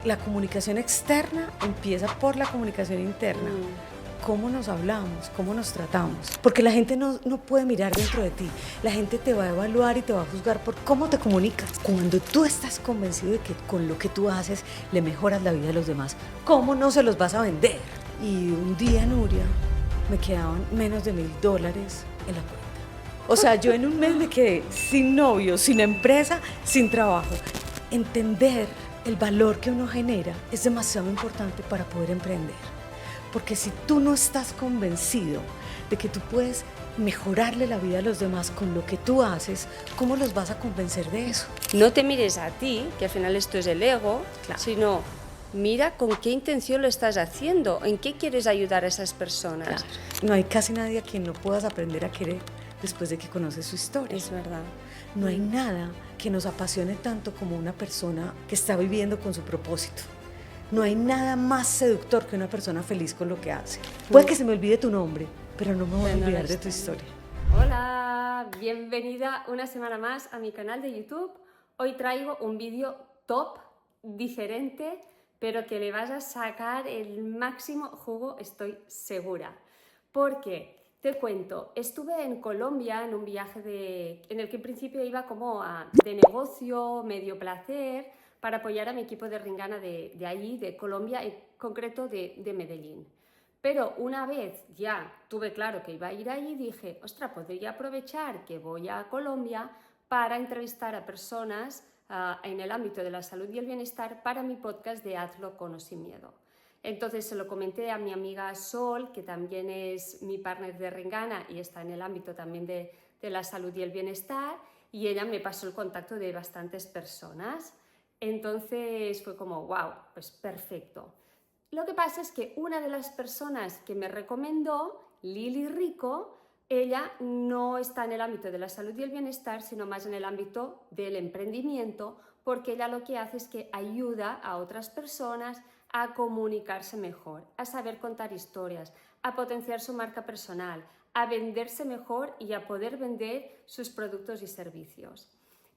La comunicación externa empieza por la comunicación interna. Cómo nos hablamos, cómo nos tratamos. Porque la gente no puede mirar dentro de ti. La gente te va a evaluar y te va a juzgar por cómo te comunicas. Cuando tú estás convencido de que con lo que tú haces le mejoras la vida de los demás, ¿cómo no se los vas a vender? Y un día, Nuria, me quedaban menos de $1000 en la cuenta. O sea, yo en un mes me quedé sin novio, sin empresa, sin trabajo. Entender el valor que uno genera es demasiado importante para poder emprender. Porque si tú no estás convencido de que tú puedes mejorarle la vida a los demás con lo que tú haces, ¿cómo los vas a convencer de eso? No te mires a ti, que al final esto es el ego, Claro. sino mira con qué intención lo estás haciendo, en qué quieres ayudar a esas personas. Claro. No hay casi nadie a quien no puedas aprender a querer después de que conoces su historia. Es verdad. No hay nada que nos apasione tanto como una persona que está viviendo con su propósito. No hay nada más seductor que una persona feliz con lo que hace. Puede que se me olvide tu nombre, pero no me voy a olvidar de tu historia. Hola, bienvenida una semana más a mi canal de YouTube. Hoy traigo un vídeo top, diferente, pero que le vas a sacar el máximo jugo, estoy segura. Porque, te cuento, estuve en Colombia en un viaje en el que en principio iba como de negocio, medio placer, para apoyar a mi equipo de Ringana de allí, de Colombia, en concreto de Medellín. Pero una vez ya tuve claro que iba a ir allí, dije, ostras, podría aprovechar que voy a Colombia para entrevistar a personas en el ámbito de la salud y el bienestar para mi podcast de Hazlo con o sin miedo. Entonces se lo comenté a mi amiga Sol, que también es mi partner de Ringana y está en el ámbito también de la salud y el bienestar, y ella me pasó el contacto de bastantes personas. Entonces fue como, wow, pues perfecto. Lo que pasa es que una de las personas que me recomendó, Lili Rico, ella no está en el ámbito de la salud y el bienestar, sino más en el ámbito del emprendimiento, porque ella lo que hace es que ayuda a otras personas a comunicarse mejor, a saber contar historias, a potenciar su marca personal, a venderse mejor y a poder vender sus productos y servicios.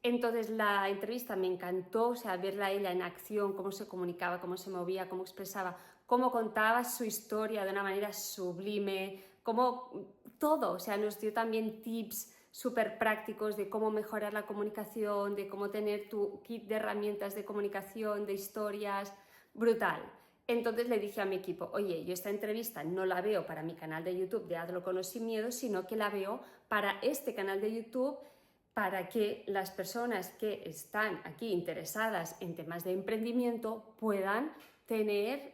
Entonces la entrevista me encantó, o sea, verla a ella en acción, cómo se comunicaba, cómo se movía, cómo expresaba, cómo contaba su historia de una manera sublime, cómo todo, o sea, nos dio también tips súper prácticos de cómo mejorar la comunicación, de cómo tener tu kit de herramientas de comunicación, de historias, brutal. Entonces le dije a mi equipo, oye, yo esta entrevista no la veo para mi canal de YouTube de Hazlo con o sin miedo, sino que la veo para este canal de YouTube, para que las personas que están aquí interesadas en temas de emprendimiento puedan tener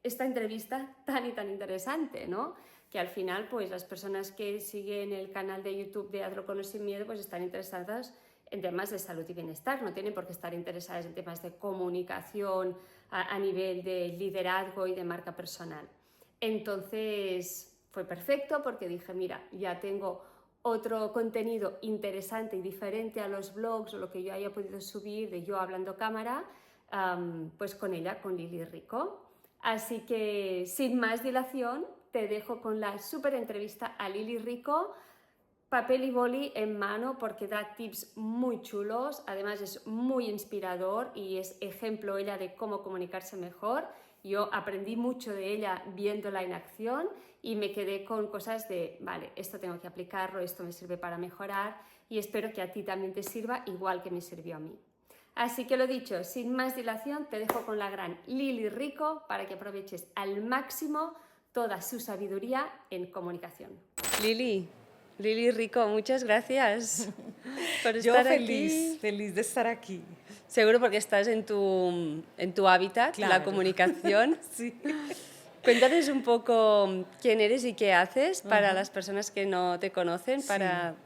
esta entrevista tan y tan interesante, ¿no? Que al final, pues las personas que siguen el canal de YouTube de Hazlo con o sin miedo, pues están interesadas en temas de salud y bienestar, no tienen por qué estar interesadas en temas de comunicación a nivel de liderazgo y de marca personal. Entonces fue perfecto porque dije, mira, ya tengo otro contenido interesante y diferente a los blogs o lo que yo haya podido subir de yo hablando cámara, pues con ella, con Lili Rico. Así que sin más dilación te dejo con la súper entrevista a Lili Rico, papel y boli en mano porque da tips muy chulos, además es muy inspirador y es ejemplo ella de cómo comunicarse mejor. Yo aprendí mucho de ella viéndola en acción y me quedé con cosas de, vale, esto tengo que aplicarlo, esto me sirve para mejorar y espero que a ti también te sirva igual que me sirvió a mí. Así que lo dicho, sin más dilación, te dejo con la gran Lili Rico para que aproveches al máximo toda su sabiduría en comunicación. Lili Rico, muchas gracias por estar aquí. Feliz de estar aquí. Seguro porque estás en tu hábitat, Claro. la comunicación. Sí. Cuéntanos un poco quién eres y qué haces para las personas que no te conocen. Sí. Para...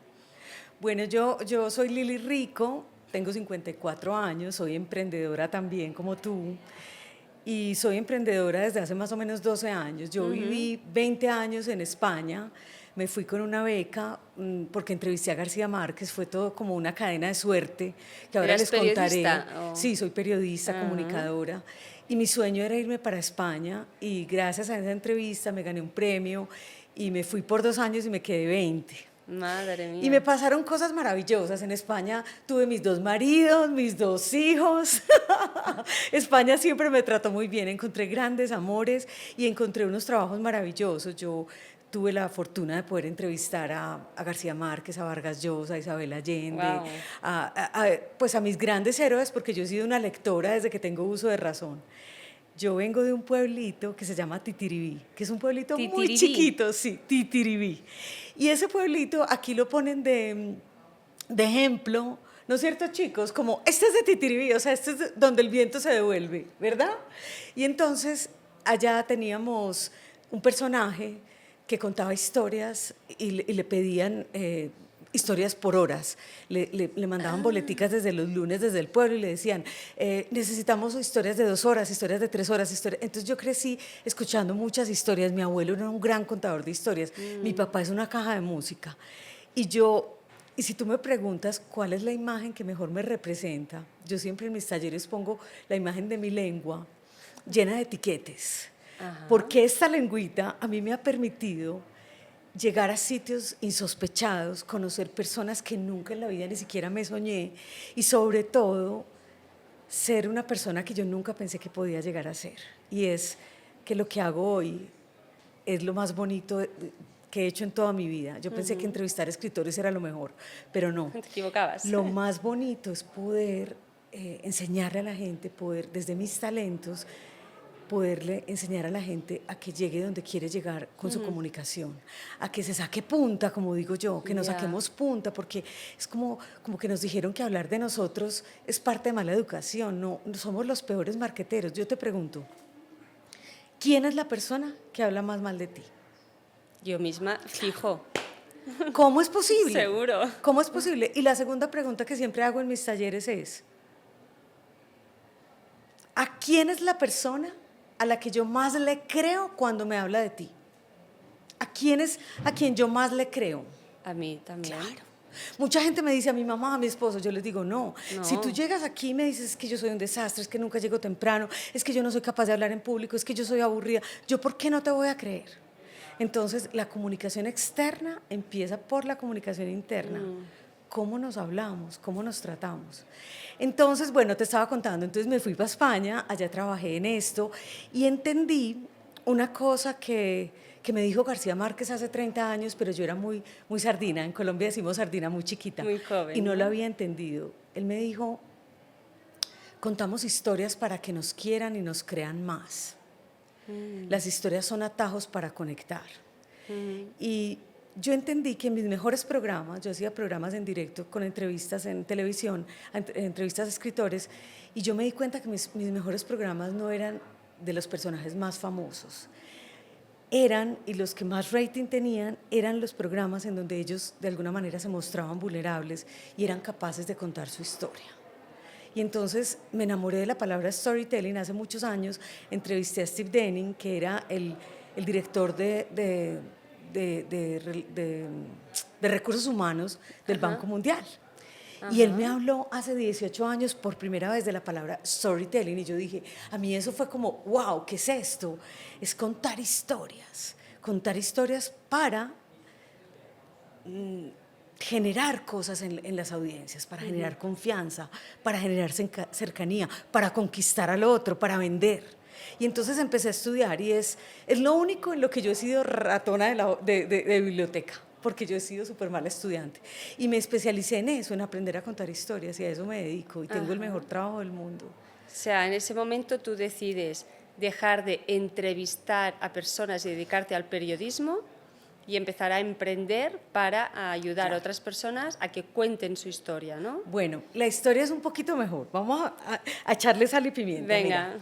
Bueno, yo soy Lili Rico, tengo 54 años, soy emprendedora también como tú. Y soy emprendedora desde hace más o menos 12 años. Yo viví 20 años en España, me fui con una beca porque entrevisté a García Márquez, fue todo como una cadena de suerte que ahora les contaré. Sí, soy periodista, comunicadora, y mi sueño era irme para España y gracias a esa entrevista me gané un premio y me fui por 2 años y me quedé 20. Madre mía. Y me pasaron cosas maravillosas. En España tuve mis 2 maridos, mis 2 hijos. España siempre me trató muy bien. Encontré grandes amores y encontré unos trabajos maravillosos. Yo tuve la fortuna de poder entrevistar a García Márquez, a Vargas Llosa, a Isabel Allende, Wow. pues a mis grandes héroes, porque yo he sido una lectora desde que tengo uso de razón. Yo vengo de un pueblito que se llama Titiribí, que es un pueblito muy Titiribí. chiquito, sí, Titiribí. Y ese pueblito aquí lo ponen de ejemplo, ¿no es cierto, chicos? Como, este es de Titiribí, o sea, este es donde el viento se devuelve, ¿verdad? Y entonces allá teníamos un personaje que contaba historias y le pedían historias por horas. Le mandaban boleticas desde los lunes, desde el pueblo, y le decían, necesitamos historias de 2 horas, historias de 3 horas. Entonces yo crecí escuchando muchas historias. Mi abuelo era un gran contador de historias. Mi papá es una caja de música. Y si tú me preguntas cuál es la imagen que mejor me representa, yo siempre en mis talleres pongo la imagen de mi lengua llena de etiquetes. Ajá. Porque esta lengüita a mí me ha permitido llegar a sitios insospechados, conocer personas que nunca en la vida ni siquiera me soñé y sobre todo ser una persona que yo nunca pensé que podía llegar a ser. Y es que lo que hago hoy es lo más bonito que he hecho en toda mi vida. Yo pensé que entrevistar escritores era lo mejor, pero no. Te equivocabas. Lo más bonito es poder enseñarle a la gente, poder desde mis talentos poderle enseñar a la gente a que llegue donde quiere llegar con su comunicación, a que se saque punta, como digo yo, que nos saquemos punta, porque es como que nos dijeron que hablar de nosotros es parte de mala educación, no somos los peores marqueteros. Yo te pregunto, ¿quién es la persona que habla más mal de ti? Yo misma, fijo. ¿Cómo es posible? Seguro. ¿Cómo es posible? Y la segunda pregunta que siempre hago en mis talleres es, ¿a quién es la persona a la que yo más le creo cuando me habla de ti? ¿A quién es a quien yo más le creo? A mí también. Claro. Mucha gente me dice a mi mamá, a mi esposo, yo les digo, no. Si tú llegas aquí y me dices es que yo soy un desastre, es que nunca llego temprano, es que yo no soy capaz de hablar en público, es que yo soy aburrida, ¿yo por qué no te voy a creer? Entonces, la comunicación externa empieza por la comunicación interna. Cómo nos hablamos, cómo nos tratamos. Entonces, bueno, te estaba contando, entonces me fui para España, allá trabajé en esto y entendí una cosa que me dijo García Márquez hace 30 años, pero yo era muy, muy sardina, en Colombia decimos sardina muy chiquita. Muy joven. Y no lo había entendido. Él me dijo, contamos historias para que nos quieran y nos crean más. Las historias son atajos para conectar. Y yo entendí que en mis mejores programas, yo hacía programas en directo con entrevistas en televisión, entrevistas a escritores, y yo me di cuenta que mis mejores programas no eran de los personajes más famosos. Eran, y los que más rating tenían, eran los programas en donde ellos de alguna manera se mostraban vulnerables y eran capaces de contar su historia. Y entonces me enamoré de la palabra storytelling. Hace muchos años entrevisté a Steve Denning, que era el director de recursos humanos del Banco Mundial. Y él me habló hace 18 años por primera vez de la palabra storytelling y yo dije, a mí eso fue como, wow, ¿qué es esto? Es contar historias para generar cosas en las audiencias, para generar confianza, para generar cercanía, para conquistar al otro, para vender. Y entonces empecé a estudiar y es lo único en lo que yo he sido ratona de biblioteca, porque yo he sido súper mala estudiante. Y me especialicé en eso, en aprender a contar historias y a eso me dedico y tengo el mejor trabajo del mundo. O sea, en ese momento tú decides dejar de entrevistar a personas y dedicarte al periodismo y empezar a emprender para ayudar a otras personas a que cuenten su historia, ¿no? Bueno, la historia es un poquito mejor. Vamos a echarle sal y pimienta. Venga. Mira.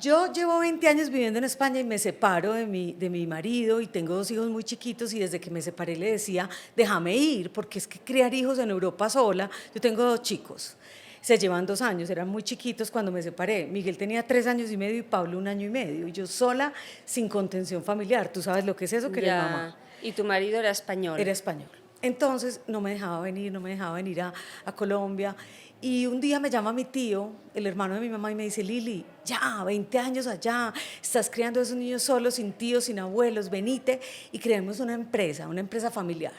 Yo llevo 20 años viviendo en España y me separo de mi marido y tengo 2 hijos muy chiquitos y desde que me separé le decía, déjame ir, porque es que criar hijos en Europa sola, yo tengo 2 chicos, se llevan 2 años, eran muy chiquitos cuando me separé. Miguel tenía 3 años y medio y Pablo 1 año y medio y yo sola sin contención familiar. ¿Tú sabes lo que es eso? Que eres mamá. ¿Y tu marido era español? Era español. Entonces no me dejaba venir a Colombia. Y un día me llama mi tío, el hermano de mi mamá, y me dice, Lili, ya, 20 años allá, estás criando a esos niños solos, sin tíos, sin abuelos, venite y creemos una empresa familiar.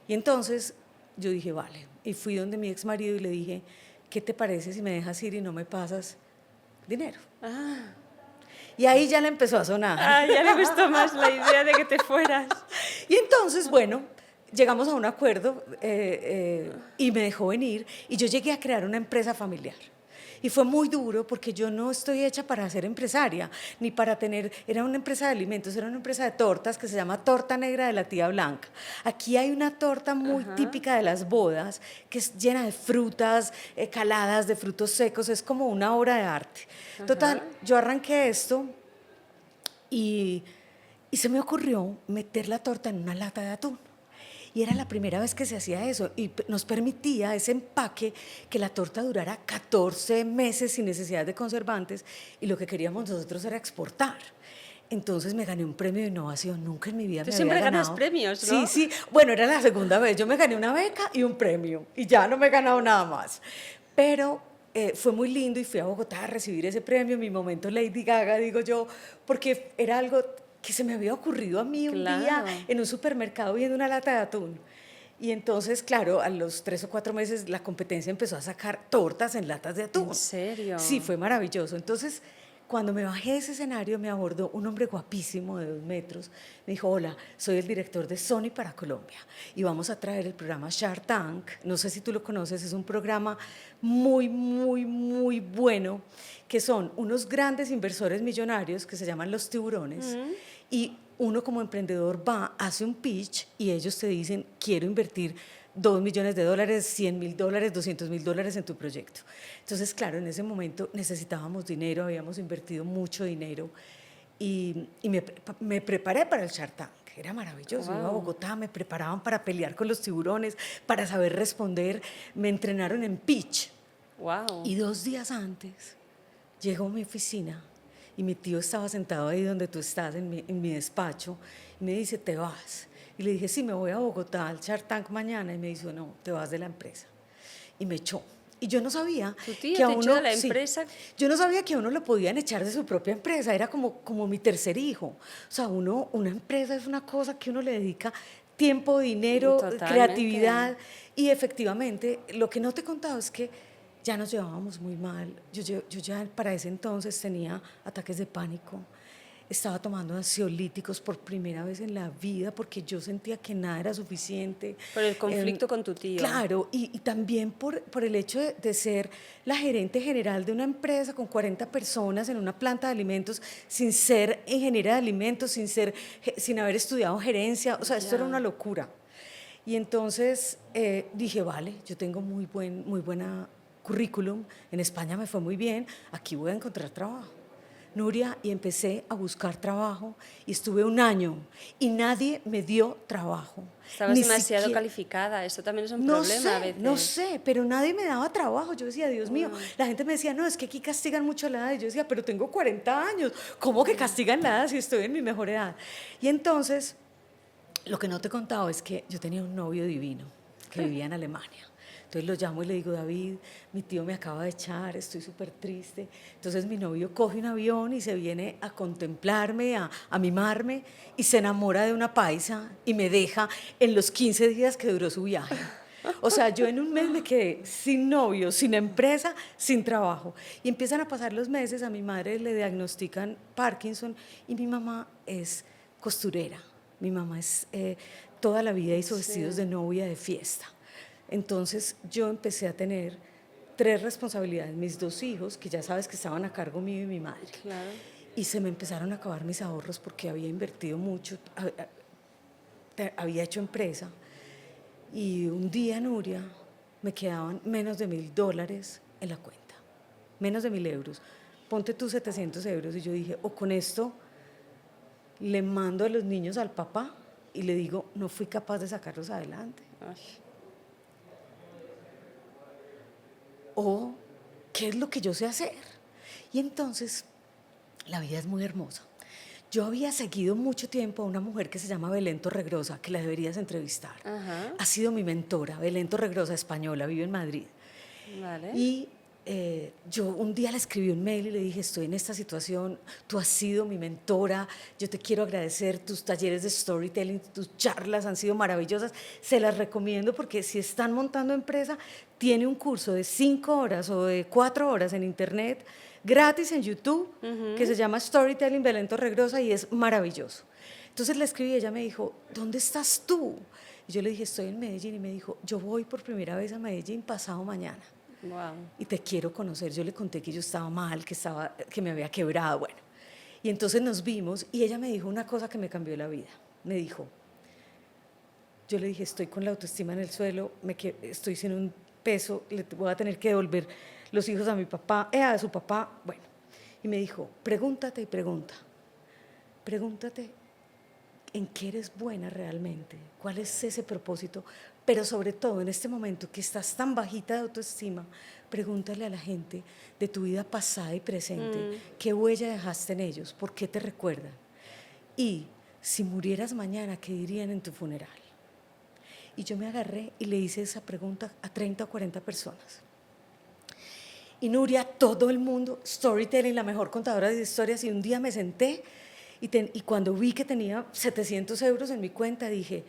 Y entonces yo dije, vale, y fui donde mi ex marido y le dije, ¿qué te parece si me dejas ir y no me pasas dinero? Ah, Y ahí ya le empezó a sonar. ya le gustó más la idea de que te fueras. Y entonces, bueno, llegamos a un acuerdo y me dejó venir y yo llegué a crear una empresa familiar. Y fue muy duro porque yo no estoy hecha para ser empresaria, ni para tener, era una empresa de alimentos, era una empresa de tortas que se llama Torta Negra de la Tía Blanca. Aquí hay una torta muy típica de las bodas, que es llena de frutas, caladas de frutos secos, es como una obra de arte. Total, yo arranqué esto y se me ocurrió meter la torta en una lata de atún. Y era la primera vez que se hacía eso y nos permitía ese empaque que la torta durara 14 meses sin necesidad de conservantes y lo que queríamos nosotros era exportar. Entonces me gané un premio de innovación, nunca en mi vida me había ganado. Tú siempre ganas premios, ¿no? Sí, sí, bueno, era la segunda vez, yo me gané una beca y un premio y ya no me he ganado nada más. Pero fue muy lindo y fui a Bogotá a recibir ese premio, mi momento Lady Gaga, digo yo, porque era algo que se me había ocurrido a mí un día en un supermercado viendo una lata de atún. Y entonces, claro, a los 3 o 4 meses la competencia empezó a sacar tortas en latas de atún. ¿En serio? Sí, fue maravilloso. Entonces, cuando me bajé de ese escenario, me abordó un hombre guapísimo de 2 metros. Me dijo, hola, soy el director de Sony para Colombia y vamos a traer el programa Shark Tank. No sé si tú lo conoces, es un programa muy, muy, muy bueno, que son unos grandes inversores millonarios que se llaman los tiburones y uno como emprendedor va, hace un pitch y ellos te dicen, quiero invertir $2 millones, $100.000, $200.000 en tu proyecto. Entonces, claro, en ese momento necesitábamos dinero, habíamos invertido mucho dinero y me preparé para el Shark Tank. Era maravilloso, iba a Bogotá, me preparaban para pelear con los tiburones, para saber responder, me entrenaron en pitch. Wow. Y 2 días antes llegó a mi oficina y mi tío estaba sentado ahí donde tú estás, en mi despacho, y me dice, ¿te vas? Y le dije, sí, me voy a Bogotá al Shark Tank mañana. Y me dijo, no, te vas de la empresa. Y me echó. Y yo no sabía ¿Tu tío que a te uno, echó de la empresa? Sí, yo no sabía que a uno lo podían echar de su propia empresa. Era como mi tercer hijo. O sea, una empresa es una cosa que uno le dedica tiempo, dinero, Totalmente. creatividad. Y efectivamente, lo que no te he contado es que ya nos llevábamos muy mal. Yo ya para ese entonces tenía ataques de pánico. Estaba tomando ansiolíticos por primera vez en la vida porque yo sentía que nada era suficiente. Por el conflicto con tu tío. Claro, y también por el hecho de ser la gerente general de una empresa con 40 personas en una planta de alimentos, sin ser ingeniera de alimentos, sin haber estudiado gerencia. O sea, esto era una locura. Y entonces dije, vale, yo tengo muy buena currículum, en España me fue muy bien, aquí voy a encontrar trabajo. Nuria, y empecé a buscar trabajo y estuve 1 año y nadie me dio trabajo. Estabas demasiado calificada, eso también es un problema a veces. No sé, pero nadie me daba trabajo. Yo decía, Dios mío, la gente me decía, no, es que aquí castigan mucho la edad. Y yo decía, pero tengo 40 años, ¿cómo que castigan la edad si estoy en mi mejor edad? Y entonces, lo que no te he contado es que yo tenía un novio divino que vivía en Alemania. Entonces lo llamo y le digo, David, mi tío me acaba de echar, estoy súper triste. Entonces mi novio coge un avión y se viene a contemplarme, a mimarme, y se enamora de una paisa y me deja en los 15 días que duró su viaje. O sea, yo en 1 mes me quedé sin novio, sin empresa, sin trabajo. Y empiezan a pasar los meses, a mi madre le diagnostican Parkinson y mi mamá es costurera. Mi mamá es, toda la vida hizo vestidos de novia, de fiesta. Entonces yo empecé a tener 3 responsabilidades, mis 2 hijos, que ya sabes que estaban a cargo mío y mi madre. Claro. Y se me empezaron a acabar mis ahorros porque había invertido mucho, había hecho empresa. Y un día, Nuria, me quedaban menos de $1.000 en la cuenta, menos de 1.000 euros. Ponte tú 700 euros. Y yo dije, o con esto le mando a los niños al papá y le digo, no fui capaz de sacarlos adelante. Ay. O qué es lo que yo sé hacer. Y entonces la vida es muy hermosa. Yo había seguido mucho tiempo a una mujer que se llama Belén Torregrosa, que la deberías entrevistar. Ha sido mi mentora. Belén Torregrosa, española, vive en Madrid. Vale. Y yo un día le escribí un mail y le dije, estoy en esta situación, tú has sido mi mentora, yo te quiero agradecer, tus talleres de storytelling, tus charlas han sido maravillosas, se las recomiendo porque si están montando empresa, tiene un curso de 5 horas o de 4 horas en internet, gratis en YouTube, que se llama Storytelling Belén Torregrosa y es maravilloso. Entonces le escribí y ella me dijo, ¿dónde estás tú? Y yo le dije, estoy en Medellín, y me dijo, yo voy por primera vez a Medellín pasado mañana. Wow. Y te quiero conocer. Yo le conté que yo estaba mal, que me había quebrado, bueno. Y entonces nos vimos y ella me dijo una cosa que me cambió la vida. Me dijo, yo le dije, estoy con la autoestima en el suelo, estoy sin un peso, le voy a tener que devolver los hijos a mi papá, a su papá, bueno. Y me dijo, pregúntate y pregunta. Pregúntate en qué eres buena realmente, cuál es ese propósito, pero sobre todo en este momento que estás tan bajita de autoestima, pregúntale a la gente de tu vida pasada y presente, qué huella dejaste en ellos, por qué te recuerdan, y si murieras mañana, ¿qué dirían en tu funeral? Y yo me agarré y le hice esa pregunta a 30 o 40 personas. Y Nuria, todo el mundo, storytelling, la mejor contadora de historias, y un día me senté y cuando vi que tenía 700 euros en mi cuenta, dije,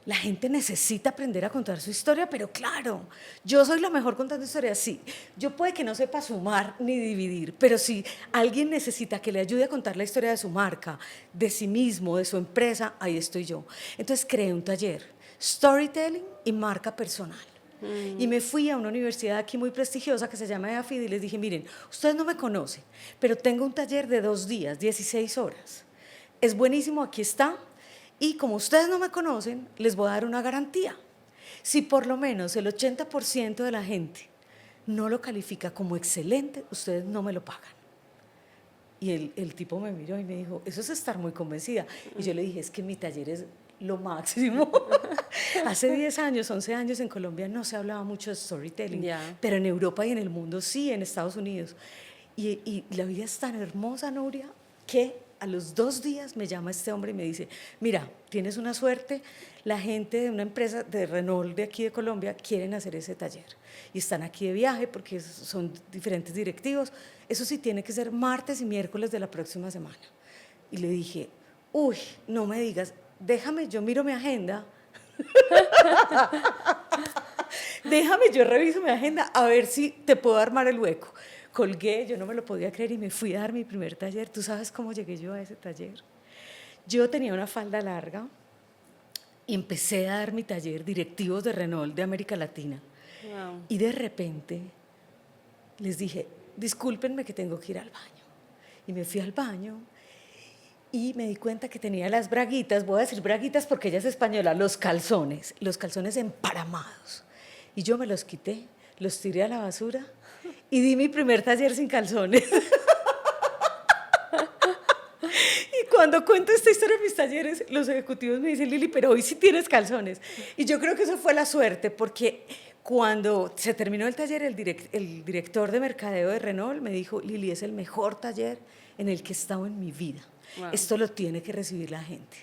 la gente necesita aprender a contar su historia, pero claro, yo soy la mejor contando historias, sí. Yo puede que no sepa sumar ni dividir, pero si alguien necesita que le ayude a contar la historia de su marca, de sí mismo, de su empresa, ahí estoy yo. Entonces creé un taller, Storytelling y Marca Personal. Y me fui a una universidad aquí muy prestigiosa que se llama EAFID y les dije, miren, ustedes no me conocen, pero tengo un taller de 2 días, 16 horas. Es buenísimo, aquí está. Y como ustedes no me conocen, les voy a dar una garantía. Si por lo menos el 80% de la gente no lo califica como excelente, ustedes no me lo pagan. Y el tipo me miró y me dijo, eso es estar muy convencida. Y yo le dije, es que mi taller es lo máximo. Hace 10 años, 11 años en Colombia no se hablaba mucho de storytelling, pero en Europa y en el mundo sí, en Estados Unidos. Y la vida es tan hermosa, Nuria, que a los 2 días me llama este hombre y me dice, mira, tienes una suerte, la gente de una empresa de Renault de aquí de Colombia quieren hacer ese taller y están aquí de viaje porque son diferentes directivos, eso sí tiene que ser martes y miércoles de la próxima semana. Y le dije, uy, no me digas, déjame, yo miro mi agenda, déjame, yo reviso mi agenda a ver si te puedo armar el hueco. Colgué, yo no me lo podía creer y me fui a dar mi primer taller. ¿Tú sabes cómo llegué yo a ese taller? Yo tenía una falda larga y empecé a dar mi taller, directivos de Renault de América Latina. Wow. Y de repente les dije, discúlpenme que tengo que ir al baño. Y me fui al baño y me di cuenta que tenía las braguitas, voy a decir braguitas porque ella es española, los calzones emparamados. Y yo me los quité, los tiré a la basura y di mi primer taller sin calzones. Y cuando cuento esta historia en mis talleres, los ejecutivos me dicen, Lili, pero hoy sí tienes calzones. Y yo creo que eso fue la suerte, porque cuando se terminó el taller, el director de mercadeo de Renault me dijo, Lili, es el mejor taller en el que he estado en mi vida. Wow. Esto lo tiene que recibir la gente.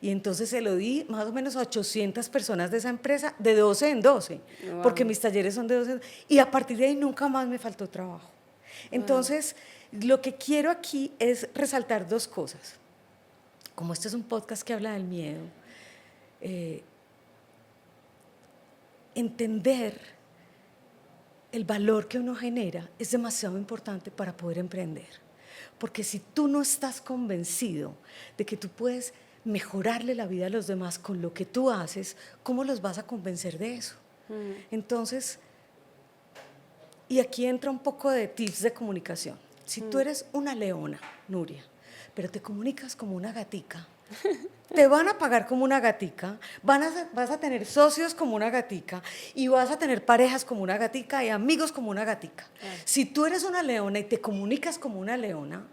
Y entonces se lo di más o menos a 800 personas de esa empresa, de 12 en 12, wow. Porque mis talleres son de 12 en 12, y a partir de ahí nunca más me faltó trabajo. Entonces, lo que quiero aquí es resaltar 2 cosas. Como este es un podcast que habla del miedo, entender el valor que uno genera es demasiado importante para poder emprender. Porque si tú no estás convencido de que tú puedes mejorarle la vida a los demás con lo que tú haces, ¿cómo los vas a convencer de eso? Entonces, y aquí entra un poco de tips de comunicación. Si tú eres una leona, Nuria, pero te comunicas como una gatica, te van a pagar como una gatica, vas a tener socios como una gatica y vas a tener parejas como una gatica y amigos como una gatica. Si tú eres una leona y te comunicas como una leona,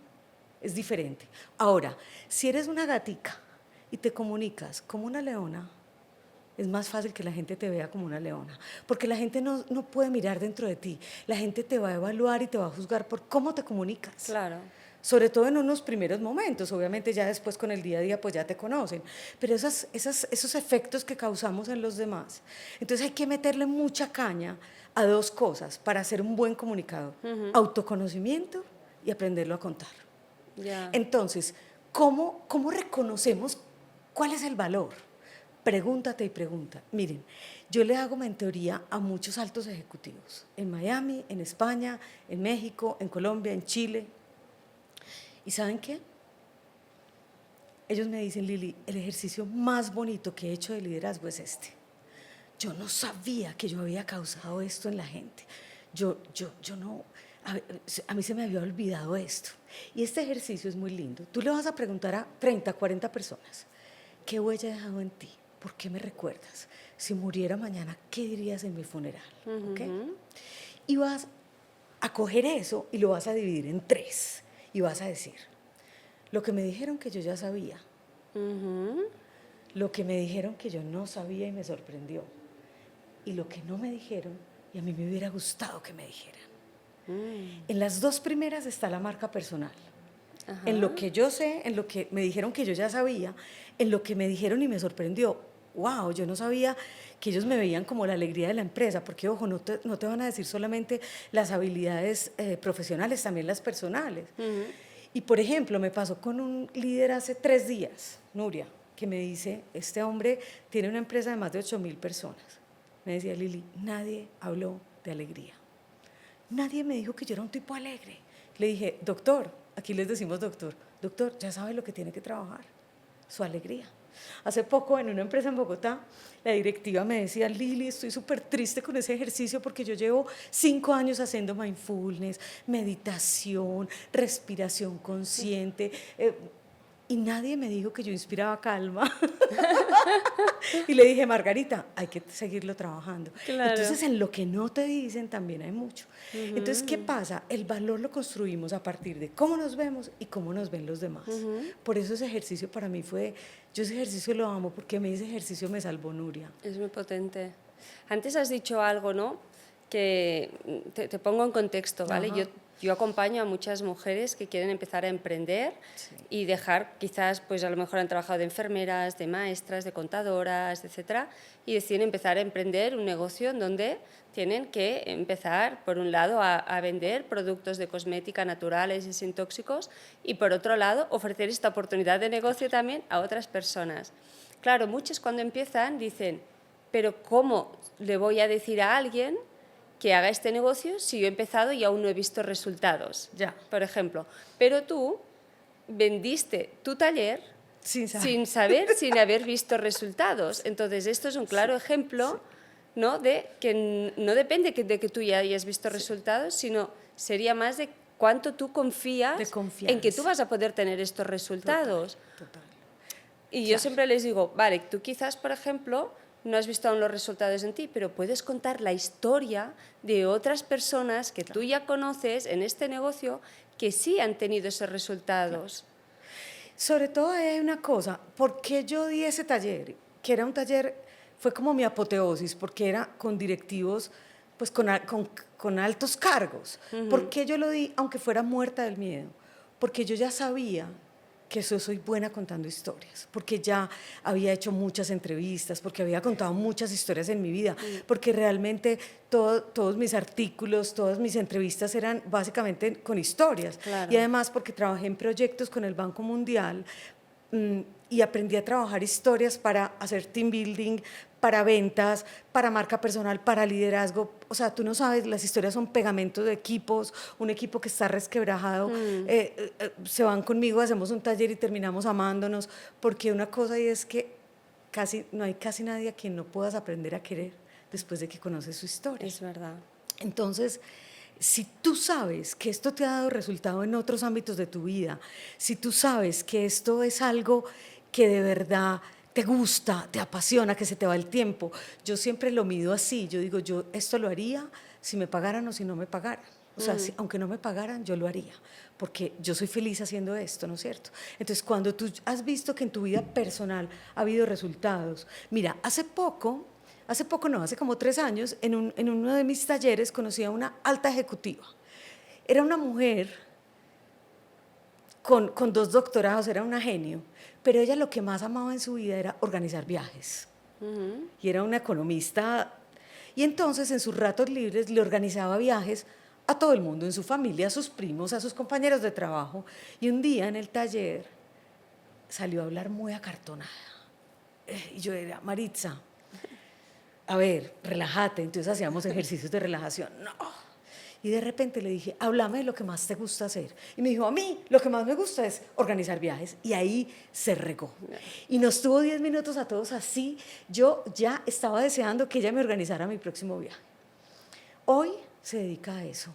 es diferente. Ahora, si eres una gatica y te comunicas como una leona, es más fácil que la gente te vea como una leona, porque la gente no puede mirar dentro de ti, la gente te va a evaluar y te va a juzgar por cómo te comunicas. Claro. Sobre todo en unos primeros momentos, obviamente ya después con el día a día pues ya te conocen, pero esos efectos que causamos en los demás, entonces hay que meterle mucha caña a dos cosas para ser un buen comunicador, autoconocimiento y aprenderlo a contar. Yeah. Entonces, ¿cómo reconocemos cuál es el valor? Pregúntate y pregunta. Miren, yo le hago mentoría a muchos altos ejecutivos, en Miami, en España, en México, en Colombia, en Chile. ¿Y saben qué? Ellos me dicen, Lili, el ejercicio más bonito que he hecho de liderazgo es este. Yo no sabía que yo había causado esto en la gente. Yo no, a mí se me había olvidado esto. Y este ejercicio es muy lindo. Tú le vas a preguntar a 30, 40 personas, ¿qué huella he dejado en ti? ¿Por qué me recuerdas? Si muriera mañana, ¿qué dirías en mi funeral? ¿Okay? Y vas a coger eso y lo vas a dividir en 3. Y vas a decir, lo que me dijeron que yo ya sabía, lo que me dijeron que yo no sabía y me sorprendió, y lo que no me dijeron y a mí me hubiera gustado que me dijeran. En las 2 primeras está la marca personal. En lo que yo sé, en lo que me dijeron que yo ya sabía, en lo que me dijeron y me sorprendió. Wow, yo no sabía que ellos me veían como la alegría de la empresa, porque ojo, no te van a decir solamente las habilidades profesionales, también las personales. Y por ejemplo, me pasó con un líder hace 3 días, Nuria, que me dice, este hombre tiene una empresa de más de 8,000 personas. Me decía, Lili, nadie habló de alegría. Nadie me dijo que yo era un tipo alegre. Le dije, doctor, aquí les decimos doctor, ya sabe lo que tiene que trabajar, su alegría. Hace poco en una empresa en Bogotá, la directiva me decía, Lili, estoy súper triste con ese ejercicio porque yo llevo 5 años haciendo mindfulness, meditación, respiración consciente, y nadie me dijo que yo inspiraba calma. Y le dije, Margarita, hay que seguirlo trabajando. Claro. Entonces, en lo que no te dicen también hay mucho. Entonces, ¿qué pasa? El valor lo construimos a partir de cómo nos vemos y cómo nos ven los demás. Por eso ese ejercicio para mí yo ese ejercicio lo amo porque a mí ese ejercicio me salvó, Nuria. Es muy potente. Antes has dicho algo, ¿no? Que te pongo en contexto, ¿vale? Yo acompaño a muchas mujeres que quieren empezar a emprender y dejar, quizás, pues a lo mejor han trabajado de enfermeras, de maestras, de contadoras, etcétera, y deciden empezar a emprender un negocio en donde tienen que empezar, por un lado, a vender productos de cosmética naturales y sin tóxicos, y por otro lado, ofrecer esta oportunidad de negocio también a otras personas. Claro, muchos cuando empiezan dicen, pero ¿cómo le voy a decir a alguien que haga este negocio si yo he empezado y aún no he visto resultados? Ya. Por ejemplo, pero tú vendiste tu taller sin haber visto resultados. Entonces, esto es un claro ejemplo, ¿no? De que no depende de que tú ya hayas visto resultados, sino sería más de cuánto tú confías en que tú vas a poder tener estos resultados. Total. Y yo siempre les digo, vale, tú quizás, por ejemplo, no has visto aún los resultados en ti, pero puedes contar la historia de otras personas que tú ya conoces en este negocio que sí han tenido esos resultados. Sobre todo hay una cosa, ¿por qué yo di ese taller? Que era un taller, fue como mi apoteosis, porque era con directivos, pues con altos cargos. ¿Por qué yo lo di, aunque fuera muerta del miedo? Porque yo ya sabía que soy buena contando historias, porque ya había hecho muchas entrevistas, porque había contado muchas historias en mi vida, porque realmente todos mis artículos, todas mis entrevistas eran básicamente con historias. Claro. Y además porque trabajé en proyectos con el Banco Mundial y aprendí a trabajar historias para hacer team building, para ventas, para marca personal, para liderazgo. O sea, tú no sabes, las historias son pegamentos de equipos, un equipo que está resquebrajado, se van conmigo, hacemos un taller y terminamos amándonos, porque una cosa es que no hay casi nadie a quien no puedas aprender a querer después de que conoces su historia. Es verdad. Entonces, si tú sabes que esto te ha dado resultado en otros ámbitos de tu vida, si tú sabes que esto es algo que de verdad te gusta, te apasiona, que se te va el tiempo, yo siempre lo mido así, yo digo, yo esto lo haría si me pagaran o si no me pagaran. O sea, aunque no me pagaran, yo lo haría, porque yo soy feliz haciendo esto, ¿no es cierto? Entonces, cuando tú has visto que en tu vida personal ha habido resultados, mira, hace como 3 años, en uno de mis talleres conocí a una alta ejecutiva. Era una mujer con 2 doctorados, era una genio, pero ella lo que más amaba en su vida era organizar viajes. Y era una economista, y entonces en sus ratos libres le organizaba viajes a todo el mundo, en su familia, a sus primos, a sus compañeros de trabajo. Y un día en el taller salió a hablar muy acartonada. Y yo era, Maritza, a ver, relájate. Entonces hacíamos ejercicios de relajación. No. Y de repente le dije, háblame de lo que más te gusta hacer. Y me dijo, a mí lo que más me gusta es organizar viajes. Y ahí se regó. Y nos tuvo 10 minutos a todos así. Yo ya estaba deseando que ella me organizara mi próximo viaje. Hoy se dedica a eso.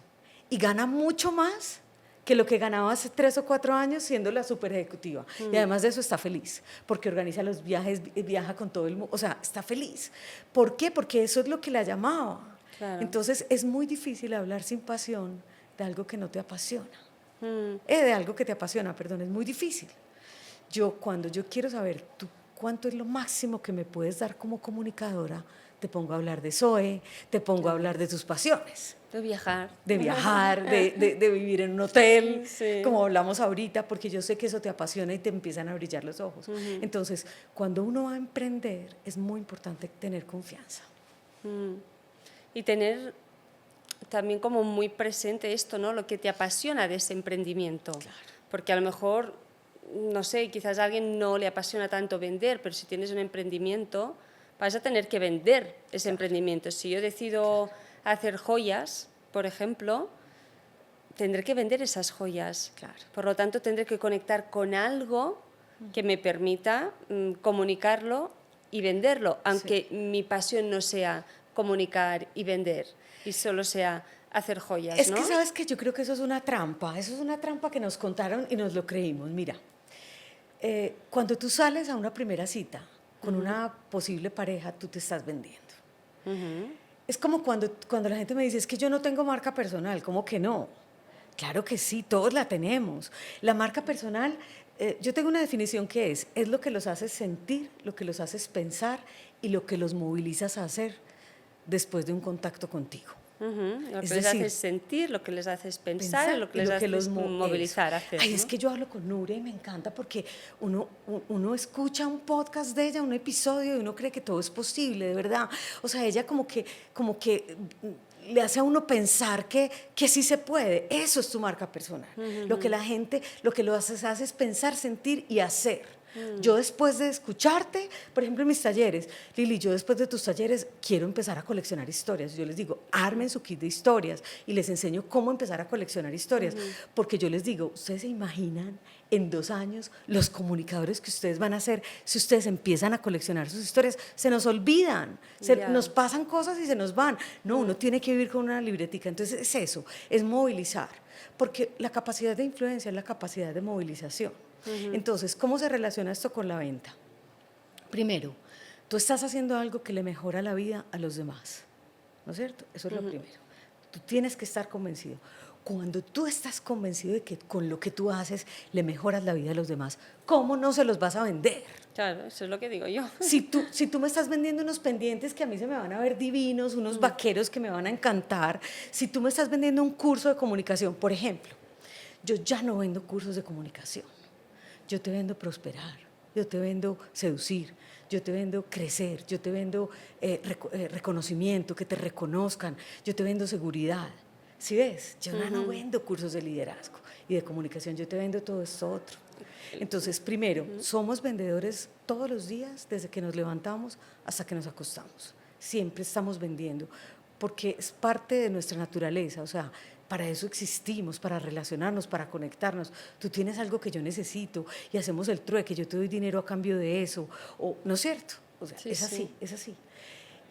Y gana mucho más que lo que ganaba hace 3 o 4 años siendo la super ejecutiva. Y además de eso está feliz, porque organiza los viajes, viaja con todo el mundo, o sea, está feliz. ¿Por qué? Porque eso es lo que la llamaba. Claro. Entonces es muy difícil hablar sin pasión de algo que no te apasiona. De algo que te apasiona, perdón, es muy difícil. Cuando yo quiero saber tú cuánto es lo máximo que me puedes dar como comunicadora, te pongo a hablar de Zoe, te pongo a hablar de tus pasiones. De viajar. De vivir en un hotel, como hablamos ahorita, porque yo sé que eso te apasiona y te empiezan a brillar los ojos. Entonces, cuando uno va a emprender, es muy importante tener confianza. Y tener también como muy presente esto, ¿no? Lo que te apasiona de ese emprendimiento. Claro. Porque a lo mejor, no sé, quizás a alguien no le apasiona tanto vender, pero si tienes un emprendimiento, vas a tener que vender ese emprendimiento. Si yo decido hacer joyas, por ejemplo, tendré que vender esas joyas. Claro. Por lo tanto, tendré que conectar con algo que me permita comunicarlo y venderlo, aunque mi pasión no sea comunicar y vender y solo sea hacer joyas, Es ¿no? que sabes que yo creo que eso es una trampa que nos contaron y nos lo creímos. Mira, cuando tú sales a una primera cita con una posible pareja, tú te estás vendiendo. Es como cuando la gente me dice, es que yo no tengo marca personal. ¿Cómo que no? Claro que sí, todos la tenemos. La marca personal, yo tengo una definición que es lo que los haces sentir, lo que los haces pensar y lo que los movilizas a hacer después de un contacto contigo. Lo que les haces sentir, lo que les haces pensar y lo que les haces movilizar a hacer. Ay, ¿no? Es que yo hablo con Nuria y me encanta porque uno escucha un podcast de ella, un episodio, y uno cree que todo es posible, de verdad. O sea, ella como que le hace a uno pensar que sí se puede. Eso es tu marca personal. Lo que lo haces pensar, sentir y hacer. Yo después de escucharte, por ejemplo en mis talleres, Lili, yo después de tus talleres quiero empezar a coleccionar historias. Yo les digo, armen su kit de historias y les enseño cómo empezar a coleccionar historias. Porque yo les digo, ustedes se imaginan en 2 años los comunicadores que ustedes van a ser si ustedes empiezan a coleccionar sus historias. Se nos olvidan, nos pasan cosas y se nos van. No, uno tiene que vivir con una libretica. Entonces es eso, es movilizar. Porque la capacidad de influencia es la capacidad de movilización. Entonces, ¿cómo se relaciona esto con la venta? Primero, tú estás haciendo algo que le mejora la vida a los demás, ¿no es cierto? Eso es lo primero. Tú tienes que estar convencido. Cuando tú estás convencido de que con lo que tú haces le mejoras la vida a los demás, ¿cómo no se los vas a vender? Claro, eso es lo que digo yo. Si tú me estás vendiendo unos pendientes que a mí se me van a ver divinos, unos vaqueros que me van a encantar, si tú me estás vendiendo un curso de comunicación, por ejemplo, yo ya no vendo cursos de comunicación. Yo te vendo prosperar, yo te vendo seducir, yo te vendo crecer, yo te vendo reconocimiento, que te reconozcan, yo te vendo seguridad. ¿Sí ves? Yo no vendo cursos de liderazgo y de comunicación, yo te vendo todo esto otro. Entonces, primero, somos vendedores todos los días, desde que nos levantamos hasta que nos acostamos. Siempre estamos vendiendo, porque es parte de nuestra naturaleza, o sea, para eso existimos, para relacionarnos, para conectarnos. Tú tienes algo que yo necesito y hacemos el trueque, yo te doy dinero a cambio de eso, ¿no es cierto? O sea, es así.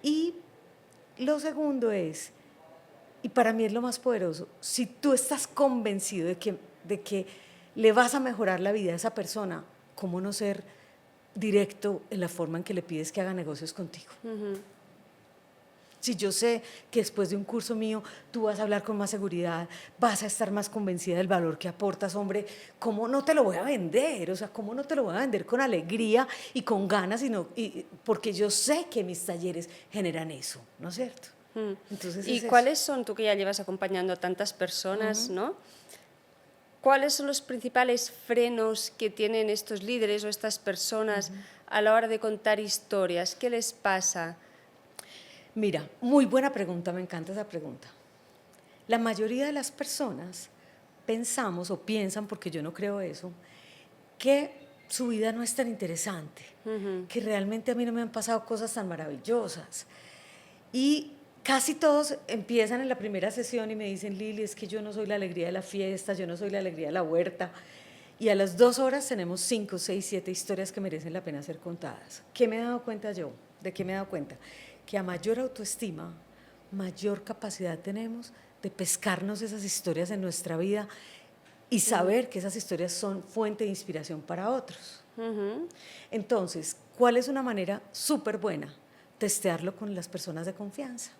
Y lo segundo es, y para mí es lo más poderoso, si tú estás convencido de que le vas a mejorar la vida a esa persona, ¿cómo no ser directo en la forma en que le pides que haga negocios contigo? Si yo sé que después de un curso mío tú vas a hablar con más seguridad, vas a estar más convencida del valor que aportas, hombre, ¿cómo no te lo voy a vender? O sea, ¿cómo no te lo voy a vender con alegría y con ganas? Porque yo sé que mis talleres generan eso, ¿no es cierto? Entonces ¿Y es cuáles son, tú que ya llevas acompañando a tantas personas, ¿no? ¿Cuáles son los principales frenos que tienen estos líderes o estas personas a la hora de contar historias? ¿Qué les pasa? Mira, muy buena pregunta, me encanta esa pregunta. La mayoría de las personas pensamos o piensan, porque yo no creo eso, que su vida no es tan interesante, que realmente a mí no me han pasado cosas tan maravillosas. Y casi todos empiezan en la primera sesión y me dicen, Lili, es que yo no soy la alegría de la fiesta, yo no soy la alegría de la huerta. Y a las 2 horas tenemos 5, 6, 7 historias que merecen la pena ser contadas. ¿Qué me he dado cuenta yo? ¿De qué me he dado cuenta? Que a mayor autoestima, mayor capacidad tenemos de pescarnos esas historias en nuestra vida y saber que esas historias son fuente de inspiración para otros. Entonces, ¿cuál es una manera súper buena? Testearlo con las personas de confianza.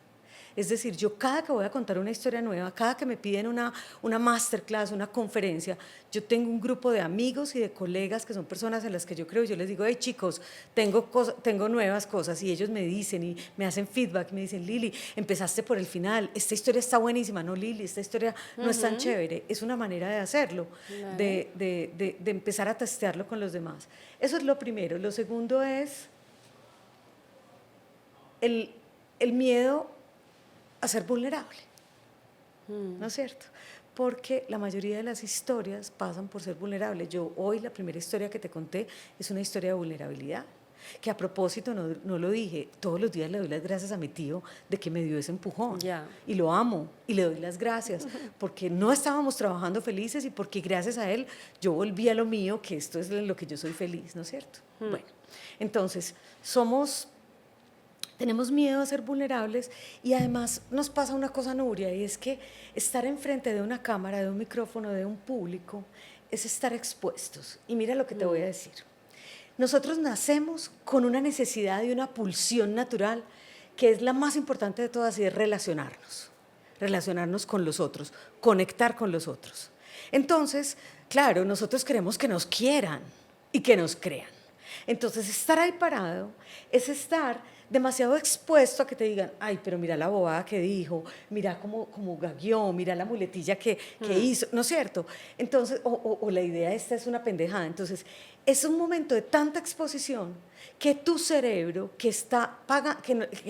Es decir, yo cada que voy a contar una historia nueva, cada que me piden una masterclass, una conferencia, yo tengo un grupo de amigos y de colegas que son personas en las que yo creo, y yo les digo, hey chicos, tengo nuevas cosas, y ellos me dicen y me hacen feedback, me dicen, Lili, empezaste por el final, esta historia está buenísima, no Lili, esta historia no es tan chévere. Es una manera de hacerlo, de empezar a testearlo con los demás. Eso es lo primero. Lo segundo es el miedo a ser vulnerable, ¿no es cierto? Porque la mayoría de las historias pasan por ser vulnerable. Yo hoy la primera historia que te conté es una historia de vulnerabilidad, que a propósito no lo dije, todos los días le doy las gracias a mi tío de que me dio ese empujón, y lo amo, y le doy las gracias, porque no estábamos trabajando felices y porque gracias a él yo volví a lo mío, que esto es en lo que yo soy feliz, ¿no es cierto? Bueno, entonces tenemos miedo a ser vulnerables y además nos pasa una cosa, Nuria, y es que estar enfrente de una cámara, de un micrófono, de un público, es estar expuestos. Y mira lo que te voy a decir. Nosotros nacemos con una necesidad y una pulsión natural que es la más importante de todas y es relacionarnos con los otros, conectar con los otros. Entonces, claro, nosotros queremos que nos quieran y que nos crean. Entonces, estar ahí parado es estar demasiado expuesto a que te digan, ay, pero mira la bobada que dijo, mira cómo gagueó, mira la muletilla que hizo, ¿no es cierto? Entonces, o la idea esta es una pendejada. Entonces, es un momento de tanta exposición que tu cerebro, que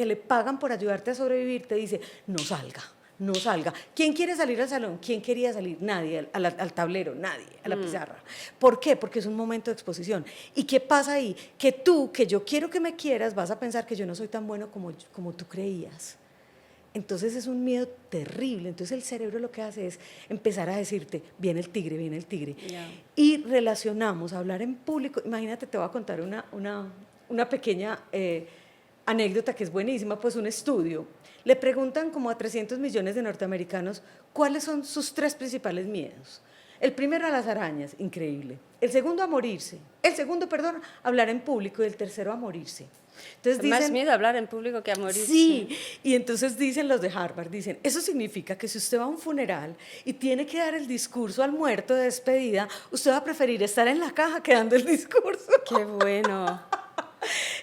le pagan por ayudarte a sobrevivir, te dice, no salga. No salga. ¿Quién quiere salir al salón? ¿Quién quería salir? Nadie. Al tablero, nadie. A la pizarra. ¿Por qué? Porque es un momento de exposición. ¿Y qué pasa ahí? Que tú, que yo quiero que me quieras, vas a pensar que yo no soy tan bueno como tú creías. Entonces es un miedo terrible. Entonces el cerebro lo que hace es empezar a decirte, viene el tigre, viene el tigre. Yeah. Y relacionamos hablar en público. Imagínate, te voy a contar una pequeña anécdota que es buenísima, pues un estudio. Le preguntan como a 300 millones de norteamericanos cuáles son sus 3 principales miedos. El primero a las arañas, increíble. El segundo a morirse. El segundo, perdón, a hablar en público. Y el tercero a morirse. Entonces dicen, más miedo a hablar en público que a morirse. Sí, y entonces dicen los de Harvard, dicen, eso significa que si usted va a un funeral y tiene que dar el discurso al muerto de despedida, usted va a preferir estar en la caja que dando el discurso. ¡Qué bueno!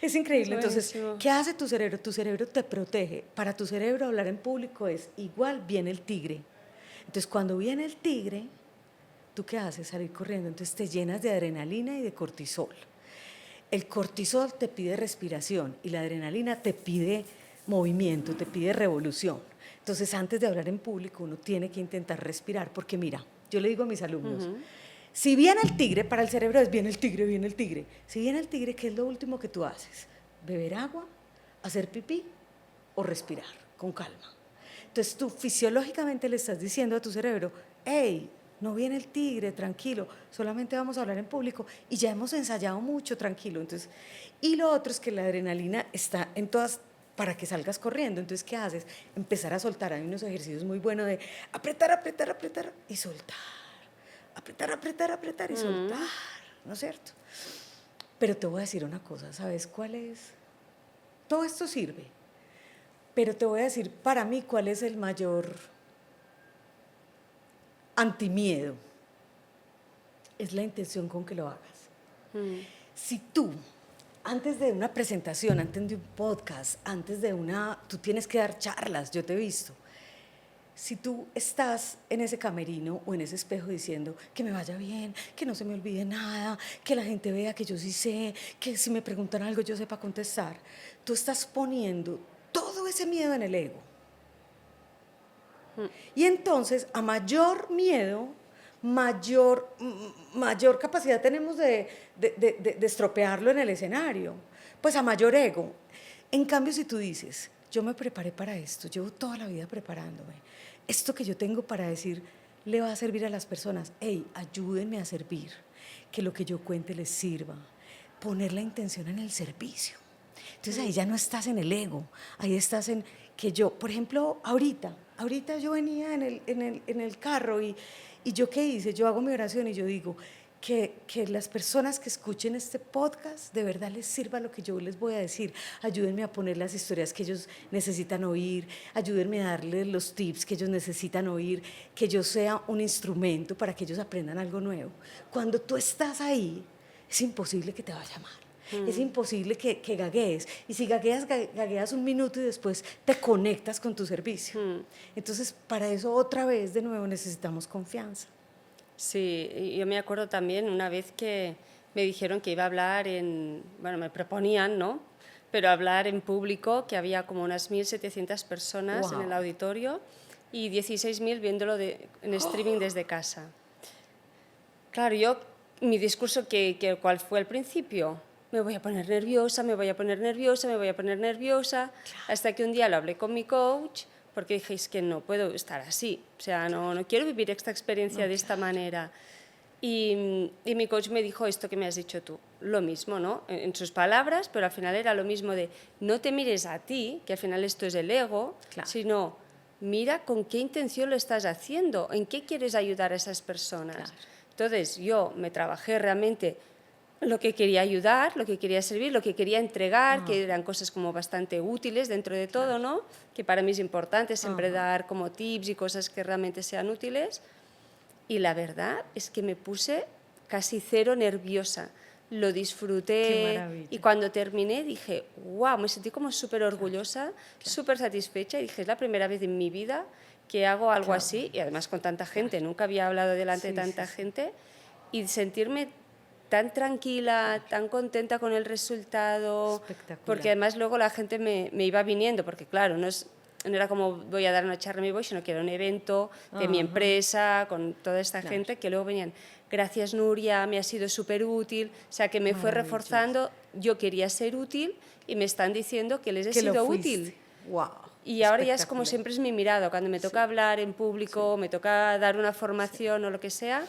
Es increíble. Entonces, ¿qué hace tu cerebro? Tu cerebro te protege. Para tu cerebro hablar en público es igual, viene el tigre. Entonces, cuando viene el tigre, ¿tú qué haces? Salir corriendo. Entonces, te llenas de adrenalina y de cortisol. El cortisol te pide respiración y la adrenalina te pide movimiento, te pide revolución. Entonces, antes de hablar en público, uno tiene que intentar respirar, porque mira, yo le digo a mis alumnos, si viene el tigre, para el cerebro es viene el tigre, viene el tigre. Si viene el tigre, ¿qué es lo último que tú haces? Beber agua, hacer pipí o respirar con calma. Entonces tú fisiológicamente le estás diciendo a tu cerebro, hey, no viene el tigre, tranquilo, solamente vamos a hablar en público y ya hemos ensayado mucho, tranquilo. Entonces, y lo otro es que la adrenalina está en todas para que salgas corriendo. Entonces, ¿qué haces? Empezar a soltar. Hay unos ejercicios muy buenos de apretar, apretar, apretar y soltar. Apretar, apretar, apretar y soltar, ¿no es cierto? Pero te voy a decir una cosa, ¿sabes cuál es? Todo esto sirve, Pero te voy a decir para mí cuál es el mayor antimiedo. Es la intención con que lo hagas. Si tú, antes de una presentación, antes de un podcast, tú tienes que dar charlas, yo te he visto. Si tú estás en ese camerino o en ese espejo diciendo que me vaya bien, que no se me olvide nada, que la gente vea que yo sí sé, que si me preguntan algo yo sepa contestar, tú estás poniendo todo ese miedo en el ego. Y entonces, a mayor miedo, mayor capacidad tenemos de estropearlo en el escenario, pues a mayor ego. En cambio, si tú dices, yo me preparé para esto, llevo toda la vida preparándome, esto que yo tengo para decir le va a servir a las personas, hey, ayúdenme a servir, que lo que yo cuente les sirva, poner la intención en el servicio. Entonces ahí ya no estás en el ego, ahí estás en que yo, por ejemplo, ahorita yo venía en el carro y yo ¿qué hice? Yo hago mi oración y yo digo que las personas que escuchen este podcast de verdad les sirva lo que yo les voy a decir. Ayúdenme a poner las historias que ellos necesitan oír, ayúdenme a darles los tips que ellos necesitan oír, que yo sea un instrumento para que ellos aprendan algo nuevo. Cuando tú estás ahí, es imposible que te vaya mal. Es imposible que gaguees. Y si gagueas un minuto y después te conectas con tu servicio. Entonces, para eso otra vez, de nuevo, necesitamos confianza. Sí, yo me acuerdo también una vez que me dijeron que iba a hablar me proponían, ¿no? Pero hablar en público, que había como unas 1.700 personas en el auditorio y 16.000 viéndolo en streaming desde casa. Claro, mi discurso, ¿cuál fue al principio? Me voy a poner nerviosa, hasta que un día lo hablé con mi coach, porque dije, es que no puedo estar así, o sea, no quiero vivir esta experiencia de esta manera. Y mi coach me dijo esto que me has dicho tú, lo mismo, ¿no? En sus palabras, pero al final era lo mismo de no te mires a ti, que al final esto es el ego, sino mira con qué intención lo estás haciendo, en qué quieres ayudar a esas personas. Entonces yo me trabajé realmente lo que quería ayudar, lo que quería servir, lo que quería entregar, que eran cosas como bastante útiles dentro de todo, ¿no? Que para mí es importante siempre dar como tips y cosas que realmente sean útiles. Y la verdad es que me puse casi cero nerviosa. Lo disfruté y cuando terminé dije, wow, me sentí como súper orgullosa, súper satisfecha y dije, es la primera vez en mi vida que hago algo así y además con tanta gente, nunca había hablado delante de tanta gente y sentirme tan tranquila, tan contenta con el resultado, porque además luego la gente me iba viniendo, porque claro, no era como voy a dar una charla en mi voz, sino que era un evento de mi empresa, con toda esta gente, que luego venían, gracias Nuria, me ha sido súper útil, o sea que me fue reforzando, yo quería ser útil y me están diciendo que les he sido útil. Wow. Y ahora ya es como siempre es mi mirada, cuando me toca hablar en público, me toca dar una formación o lo que sea,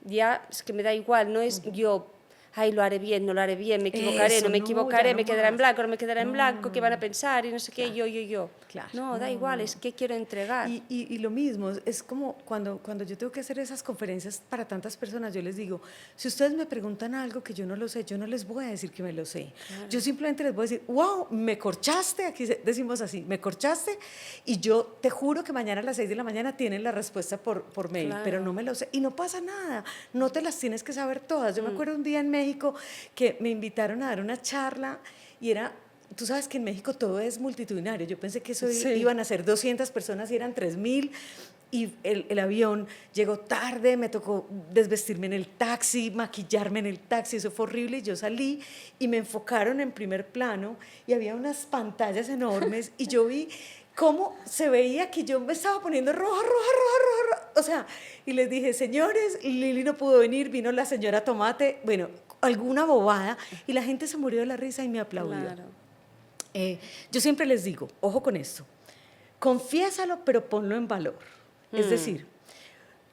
ya es que me da igual, no es yo, ay, lo haré bien, no lo haré bien, me equivocaré, no me equivocaré, me quedará en blanco, no me quedará en blanco, qué van a pensar y no sé qué, yo. Claro. No, da igual, es que quiero entregar. Y lo mismo, es como cuando yo tengo que hacer esas conferencias para tantas personas, yo les digo, si ustedes me preguntan algo que yo no lo sé, yo no les voy a decir que me lo sé. Claro. Yo simplemente les voy a decir, wow, me corchaste, aquí decimos así, me corchaste, y yo te juro que mañana a las 6 de la mañana tienen la respuesta por mail, claro. Pero no me lo sé, y no pasa nada, no te las tienes que saber todas. Yo me acuerdo un día en México que me invitaron a dar una charla y era... Tú sabes que en México todo es multitudinario. Yo pensé que eso iban a ser 200 personas y eran 3.000. Y el avión llegó tarde, me tocó desvestirme en el taxi, maquillarme en el taxi, eso fue horrible. Y yo salí y me enfocaron en primer plano y había unas pantallas enormes y yo vi cómo se veía que yo me estaba poniendo roja. O sea, y les dije, señores, Lili no pudo venir, vino la señora Tomate, bueno, alguna bobada. Y la gente se murió de la risa y me aplaudió. Claro. Yo siempre les digo, ojo con esto, confiésalo pero ponlo en valor. Es decir,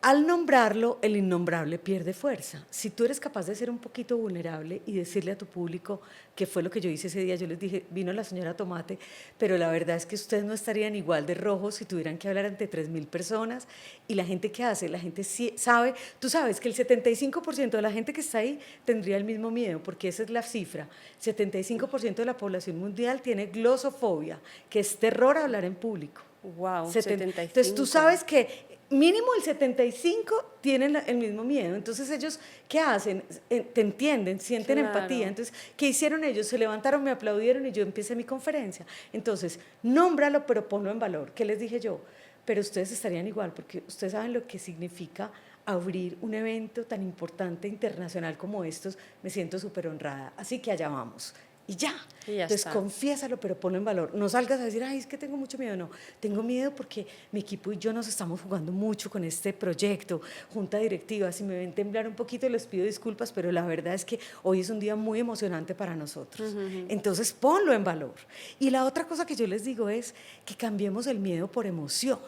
Al nombrarlo, el innombrable pierde fuerza. Si tú eres capaz de ser un poquito vulnerable y decirle a tu público, que fue lo que yo hice ese día, yo les dije, vino la señora Tomate, pero la verdad es que ustedes no estarían igual de rojos si tuvieran que hablar ante 3.000 personas. Y la gente, ¿qué hace? La gente sí sabe, tú sabes que el 75% de la gente que está ahí tendría el mismo miedo, porque esa es la cifra. 75% de la población mundial tiene glosofobia, que es terror a hablar en público. Wow, 75. Entonces tú sabes que mínimo el 75 tienen el mismo miedo. Entonces ellos, ¿qué hacen? Te entienden, sienten empatía. Entonces, ¿qué hicieron ellos? Se levantaron, me aplaudieron y yo empecé mi conferencia. Entonces, nómbralo, pero ponlo en valor. ¿Qué les dije yo? Pero ustedes estarían igual, porque ustedes saben lo que significa abrir un evento tan importante internacional como estos. Me siento súper honrada. Así que allá vamos. Y ya. Entonces, confiésalo, pero ponlo en valor. No salgas a decir, ay, es que tengo mucho miedo. No, tengo miedo porque mi equipo y yo nos estamos jugando mucho con este proyecto, junta directiva. Si me ven temblar un poquito, les pido disculpas, pero la verdad es que hoy es un día muy emocionante para nosotros. Entonces, ponlo en valor. Y la otra cosa que yo les digo es que cambiemos el miedo por emoción.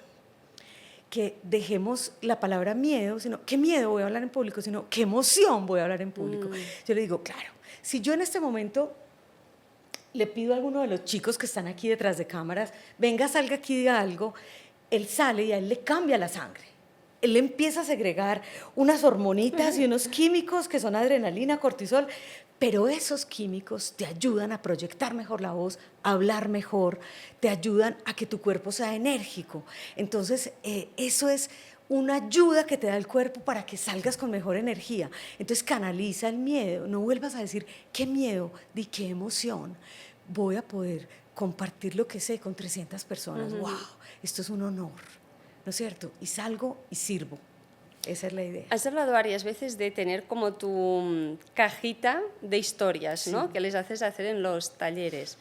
Que dejemos la palabra miedo, sino, ¿qué miedo voy a hablar en público? Sino, ¿qué emoción voy a hablar en público? Yo le digo, claro, si yo en este momento le pido a alguno de los chicos que están aquí detrás de cámaras, venga, salga aquí, diga algo, él sale y a él le cambia la sangre. Él empieza a segregar unas hormonitas y unos químicos que son adrenalina, cortisol, pero esos químicos te ayudan a proyectar mejor la voz, a hablar mejor, te ayudan a que tu cuerpo sea enérgico. Entonces, eso es una ayuda que te da el cuerpo para que salgas con mejor energía. Entonces canaliza el miedo, no vuelvas a decir qué miedo, di qué emoción. Voy a poder compartir lo que sé con 300 personas. ¡Wow! Esto es un honor, ¿no es cierto? Y salgo y sirvo. Esa es la idea. Has hablado varias veces de tener como tu cajita de historias, ¿no? Que les haces hacer en los talleres.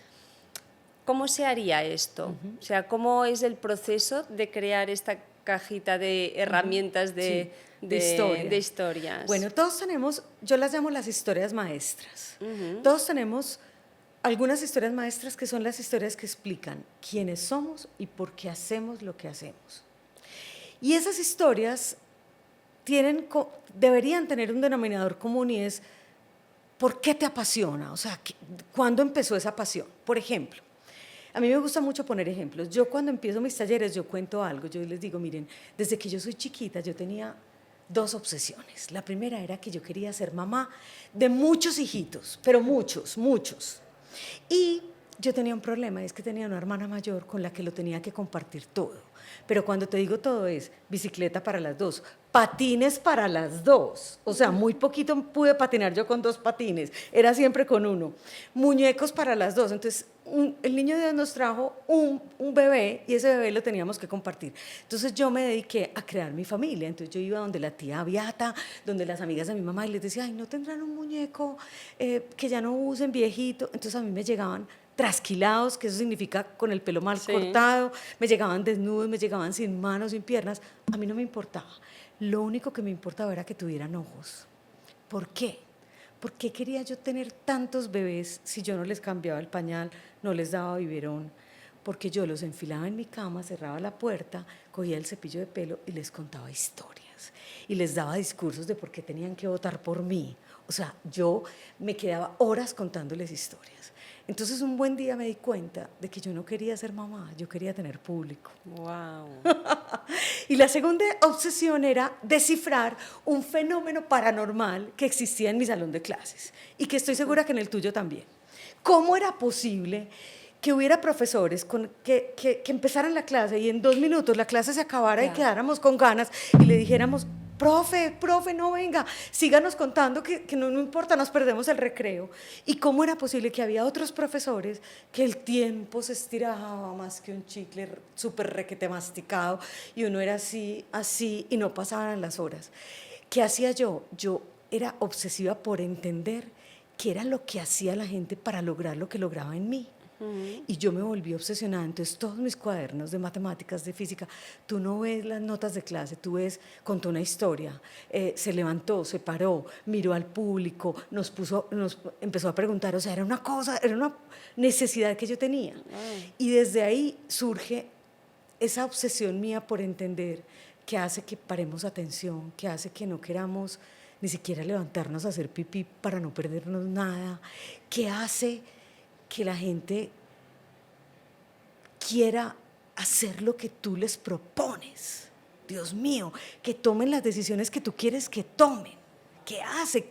¿Cómo se haría esto? O sea, ¿cómo es el proceso de crear esta cajita de herramientas de historias? Bueno, todos tenemos, yo las llamo las historias maestras. Todos tenemos algunas historias maestras que son las historias que explican quiénes somos y por qué hacemos lo que hacemos. Y esas historias deberían tener un denominador común y es ¿por qué te apasiona? O sea, ¿cuándo empezó esa pasión? Por ejemplo, a mí me gusta mucho poner ejemplos. Yo cuando empiezo mis talleres, yo cuento algo. Yo les digo, miren, desde que yo soy chiquita, yo tenía 2 obsesiones. La primera era que yo quería ser mamá de muchos hijitos, pero muchos, muchos. Y yo tenía un problema, es que tenía una hermana mayor con la que lo tenía que compartir todo. Pero cuando te digo todo es bicicleta para las 2, patines para las 2, o sea, muy poquito pude patinar yo con 2 patines, era siempre con 1, muñecos para las 2, entonces el niño Dios nos trajo un bebé y ese bebé lo teníamos que compartir. Entonces yo me dediqué a crear mi familia, entonces yo iba donde la tía Beata, donde las amigas de mi mamá y les decía, ay, ¿no tendrán un muñeco que ya no usen viejito? Entonces a mí me llegaban trasquilados, que eso significa con el pelo mal cortado, me llegaban desnudos, me llegaban sin manos, sin piernas, a mí no me importaba. Lo único que me importaba era que tuvieran ojos. ¿Por qué? ¿Por qué quería yo tener tantos bebés si yo no les cambiaba el pañal, no les daba biberón? Porque yo los enfilaba en mi cama, cerraba la puerta, cogía el cepillo de pelo y les contaba historias. Y les daba discursos de por qué tenían que votar por mí. O sea, yo me quedaba horas contándoles historias. Entonces un buen día me di cuenta de que yo no quería ser mamá, yo quería tener público. ¡Wow! Y la segunda obsesión era descifrar un fenómeno paranormal que existía en mi salón de clases y que estoy segura que en el tuyo también. ¿Cómo era posible que hubiera profesores que empezaran la clase y en 2 minutos la clase se acabara y quedáramos con ganas y le dijéramos, profe, no venga, síganos contando que no importa, nos perdemos el recreo? ¿Y cómo era posible que había otros profesores que el tiempo se estiraba más que un chicle súper requete masticado y uno era así y no pasaban las horas? ¿Qué hacía yo? Yo era obsesiva por entender qué era lo que hacía la gente para lograr lo que lograba en mí. Y yo me volví obsesionada. Entonces todos mis cuadernos de matemáticas, de física, tú no ves las notas de clase, tú ves, contó una historia, se levantó, se paró, miró al público, nos empezó a preguntar, o sea, era una necesidad que yo tenía. Y desde ahí surge esa obsesión mía por entender que hace que paremos atención, que hace que no queramos ni siquiera levantarnos a hacer pipí para no perdernos nada, que hace que la gente quiera hacer lo que tú les propones. Dios mío, que tomen las decisiones que tú quieres que tomen. ¿Qué hace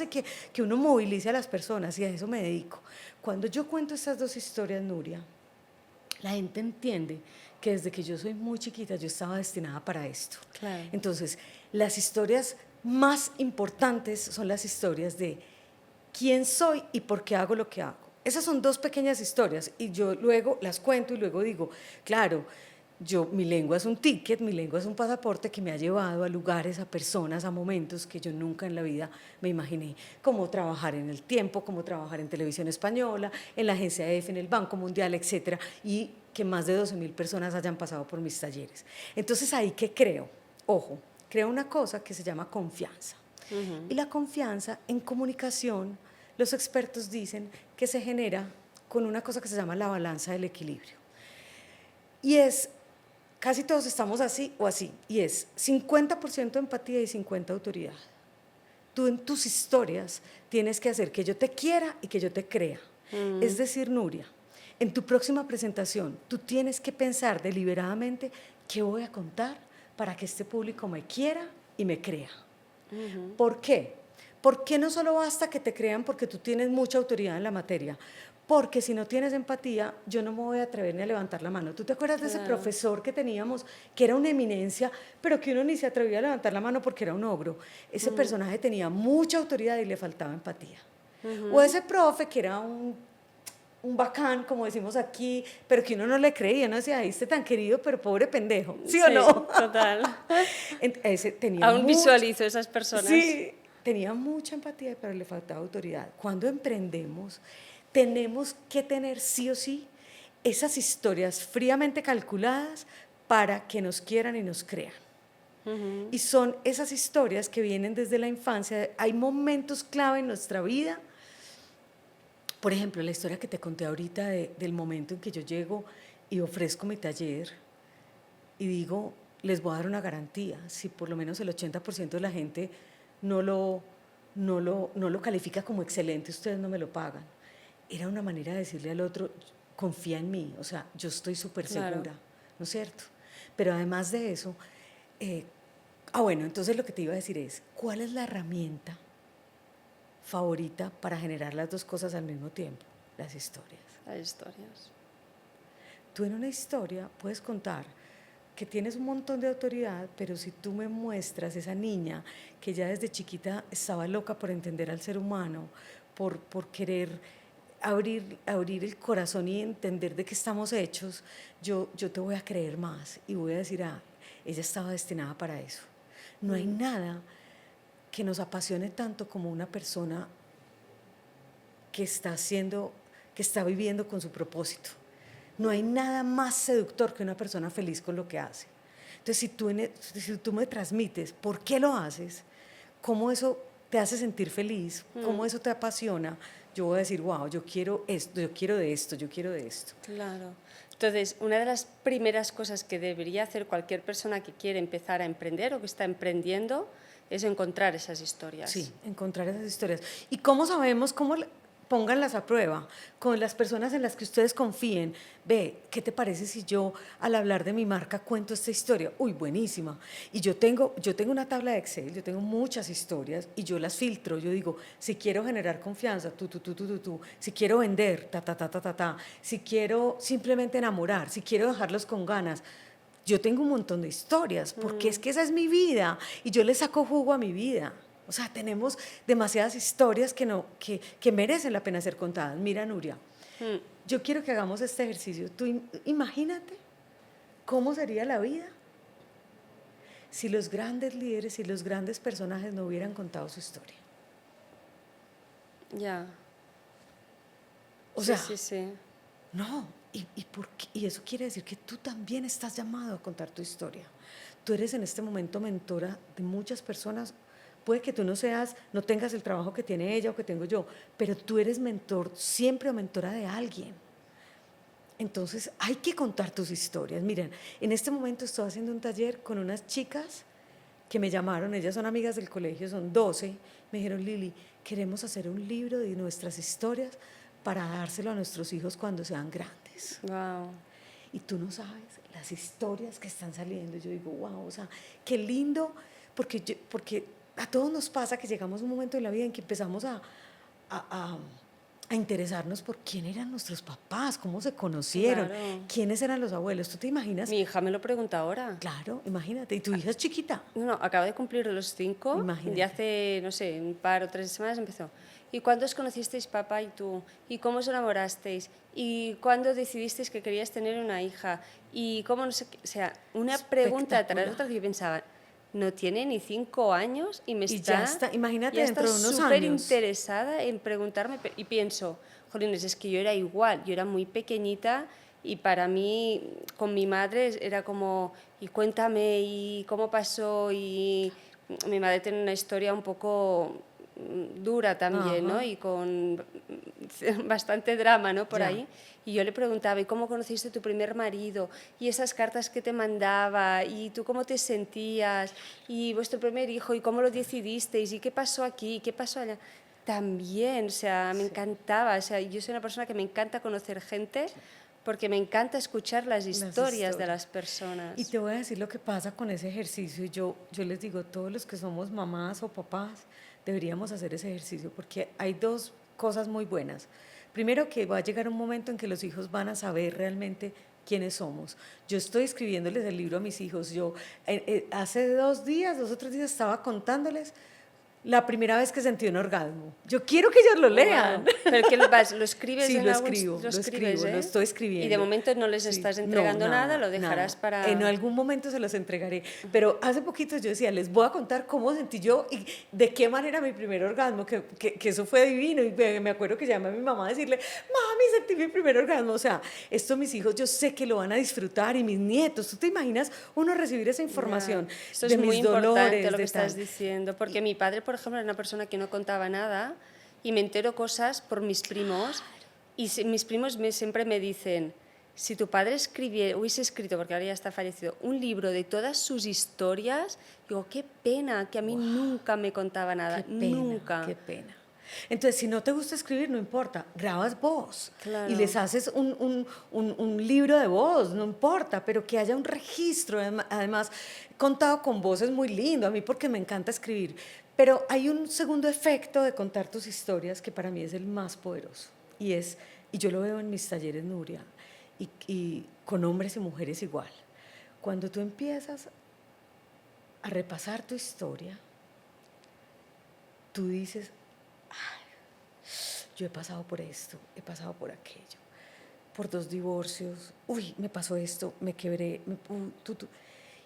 que uno movilice a las personas? Y a eso me dedico. Cuando yo cuento estas dos historias, Nuria, la gente entiende que desde que yo soy muy chiquita yo estaba destinada para esto. Claro. Entonces, las historias más importantes son las historias de quién soy y por qué hago lo que hago. Esas son dos pequeñas historias y yo luego las cuento y luego digo, claro, mi lengua es un ticket, mi lengua es un pasaporte que me ha llevado a lugares, a personas, a momentos que yo nunca en la vida me imaginé, como trabajar en El Tiempo, como trabajar en Televisión Española, en la agencia EFE, en el Banco Mundial, etcétera, y que más de 12.000 personas hayan pasado por mis talleres. Entonces, ahí que creo, ojo, creo una cosa que se llama confianza. Y la confianza en comunicación, los expertos dicen que se genera con una cosa que se llama la balanza del equilibrio. Y es, casi todos estamos así o así, y es 50% empatía y 50% autoridad. Tú en tus historias tienes que hacer que yo te quiera y que yo te crea. Es decir, Nuria, en tu próxima presentación tú tienes que pensar deliberadamente qué voy a contar para que este público me quiera y me crea. ¿Por qué? Porque no solo basta que te crean porque tú tienes mucha autoridad en la materia, porque si no tienes empatía, yo no me voy a atrever ni a levantar la mano. ¿Tú te acuerdas de ese profesor que teníamos, que era una eminencia, pero que uno ni se atrevía a levantar la mano porque era un ogro? Ese personaje tenía mucha autoridad y le faltaba empatía. O ese profe que era un bacán, como decimos aquí, pero que uno no le creía, no decía, este tan querido, pero pobre pendejo, ¿sí o no? Total. Ese tenía Aún visualizo esas personas. Sí, tenía mucha empatía, pero le faltaba autoridad. Cuando emprendemos, tenemos que tener sí o sí esas historias fríamente calculadas para que nos quieran y nos crean. Y son esas historias que vienen desde la infancia. Hay momentos clave en nuestra vida. Por ejemplo, la historia que te conté ahorita del momento en que yo llego y ofrezco mi taller y digo, les voy a dar una garantía, si por lo menos el 80% de la gente no lo califica como excelente, ustedes no me lo pagan. Era una manera de decirle al otro, confía en mí, o sea, yo estoy súper segura, ¿no es cierto? Pero además de eso, bueno, entonces lo que te iba a decir es, ¿cuál es la herramienta favorita para generar las dos cosas al mismo tiempo? Las historias. Las historias. Tú en una historia puedes contar que tienes un montón de autoridad, pero si tú me muestras esa niña que ya desde chiquita estaba loca por entender al ser humano, por querer abrir el corazón y entender de qué estamos hechos, yo te voy a creer más y voy a decir, ella estaba destinada para eso. No hay nada que nos apasione tanto como una persona que está viviendo con su propósito. No hay nada más seductor que una persona feliz con lo que hace. Entonces, si tú me transmites por qué lo haces, cómo eso te hace sentir feliz, cómo eso te apasiona, yo voy a decir, wow, yo quiero esto, yo quiero de esto, yo quiero de esto. Claro. Entonces, una de las primeras cosas que debería hacer cualquier persona que quiere empezar a emprender o que está emprendiendo es encontrar esas historias. Sí, encontrar esas historias. ¿Y cómo sabemos pónganlas a prueba con las personas en las que ustedes confíen? Ve, ¿qué te parece si yo al hablar de mi marca cuento esta historia? Uy, buenísima. Y yo tengo una tabla de Excel, yo tengo muchas historias y yo las filtro. Yo digo, si quiero generar confianza, si quiero vender, si quiero simplemente enamorar, si quiero dejarlos con ganas. Yo tengo un montón de historias, porque es que esa es mi vida y yo le saco jugo a mi vida. O sea, tenemos demasiadas historias que merecen la pena ser contadas. Mira, Nuria, yo quiero que hagamos este ejercicio. Tú imagínate cómo sería la vida si los grandes líderes y los grandes personajes no hubieran contado su historia. Ya. O sea, sí. No, y eso quiere decir que tú también estás llamado a contar tu historia. Tú eres en este momento mentora de muchas personas. Puede que tú no tengas el trabajo que tiene ella o que tengo yo, pero tú eres mentor siempre o mentora de alguien. Entonces hay que contar tus historias. Miren, en este momento estoy haciendo un taller con unas chicas que me llamaron, ellas son amigas del colegio, son 12, me dijeron, Lili, queremos hacer un libro de nuestras historias para dárselo a nuestros hijos cuando sean grandes. Wow. Y tú no sabes las historias que están saliendo. Yo digo, wow, o sea, qué lindo, porque a todos nos pasa que llegamos a un momento en la vida en que empezamos a interesarnos por quién eran nuestros papás, cómo se conocieron, Claro. quiénes eran los abuelos. ¿Tú te imaginas? Mi hija me lo pregunta ahora. Claro, imagínate. Y tu hija es chiquita. No, acaba de cumplir los 5 Imagínate. y hace, no sé, un par o 3 semanas empezó. ¿Y cuándo os conocisteis papá y tú? ¿Y cómo os enamorasteis? ¿Y cuándo decidisteis que querías tener una hija? ¿Y cómo no sé qué? O sea, una pregunta tras otra que yo pensaba, no tiene ni 5 años y me Y está... ya está, imagínate ya dentro está de unos súper años. interesada en preguntarme y pienso, jolines, es que yo era igual, yo era muy pequeñita y para mí con mi madre era como, y cuéntame, y cómo pasó, y mi madre tiene una historia un poco dura también, ¿no? Ajá. Y con bastante drama, ¿no? Por Ya. ahí. Y yo le preguntaba, ¿y cómo conociste a tu primer marido? Y esas cartas que te mandaba, y tú cómo te sentías, y vuestro primer hijo, y cómo lo decidisteis, y qué pasó aquí, qué pasó allá. También, o sea, me encantaba, o sea, yo soy una persona que me encanta conocer gente porque me encanta escuchar las historias de las personas. Y te voy a decir lo que pasa con ese ejercicio. Yo les digo, todos los que somos mamás o papás, deberíamos hacer ese ejercicio porque hay dos cosas muy buenas. Primero, que va a llegar un momento en que los hijos van a saber realmente quiénes somos. Yo estoy escribiéndoles el libro a mis hijos. Yo hace 2 días, 2 o 3 días estaba contándoles la primera vez que sentí un orgasmo. Yo quiero que ellos lo lean. Wow. ¿Pero qué lo escribes? Sí, en lo algún- escribo, lo escribes, escribo, ¿eh? lo estoy escribiendo. Y de momento no les Sí. estás No, entregando nada, lo dejarás nada. para... En algún momento se los entregaré. Pero hace poquito yo decía, les voy a contar cómo sentí yo y de qué manera mi primer orgasmo, que eso fue divino. Y me acuerdo que llamé a mi mamá a decirle, mami, sentí mi primer orgasmo. O sea, esto mis hijos yo sé que lo van a disfrutar y mis nietos. ¿Tú te imaginas uno recibir esa información Esto de es muy mis importante dolores, lo que de estás tal? diciendo, porque mi padre, por ejemplo, era una persona que no contaba nada y me entero cosas por mis primos y mis primos siempre me dicen, si tu padre hubiese escrito, porque ahora ya está fallecido, un libro de todas sus historias, digo, qué pena, que a mí nunca me contaba nada, Qué pena, nunca. qué pena. Entonces, si no te gusta escribir, no importa, grabas voz Claro. y les haces un libro de voz, no importa, pero que haya un registro. Además, contado con voz es muy lindo, a mí porque me encanta escribir. Pero hay un segundo efecto de contar tus historias que para mí es el más poderoso y yo lo veo en mis talleres, Nuria, y con hombres y mujeres igual. Cuando tú empiezas a repasar tu historia, tú dices, yo he pasado por esto, he pasado por aquello, por 2 divorcios, uy, me pasó esto, me quebré,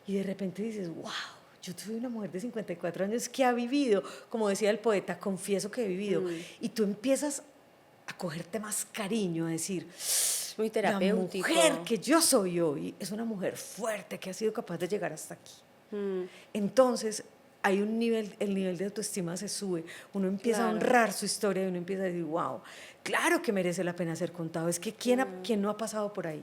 y de repente dices, wow, yo soy una mujer de 54 años que ha vivido, como decía el poeta, confieso que he vivido, y tú empiezas a cogerte más cariño, a decir, Es muy la terapéutico. mujer que yo soy hoy es una mujer fuerte que ha sido capaz de llegar hasta aquí. Entonces, hay el nivel de autoestima se sube, uno empieza a honrar su historia y uno empieza a decir, wow, claro que merece la pena ser contado, es que ¿quién no ha pasado por ahí?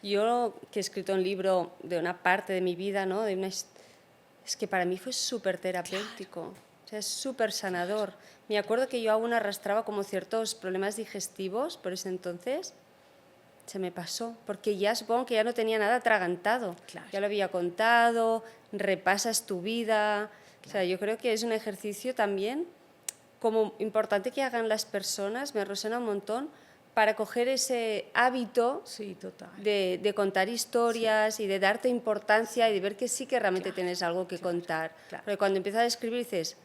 Yo que he escrito un libro de una parte de mi vida, ¿no? Es que para mí fue súper terapéutico, o sea, es súper sanador. Me acuerdo que yo aún arrastraba como ciertos problemas digestivos por ese entonces, se me pasó, porque ya supongo que ya no tenía nada atragantado, Claro. ya lo había contado, repasas tu vida, o sea, yo creo que es un ejercicio también como importante que hagan las personas, me resuena un montón, para coger ese hábito Sí, total. de contar historias y de darte importancia y de ver que sí que realmente tienes algo que contar. claro. Porque cuando empiezas a escribir dices,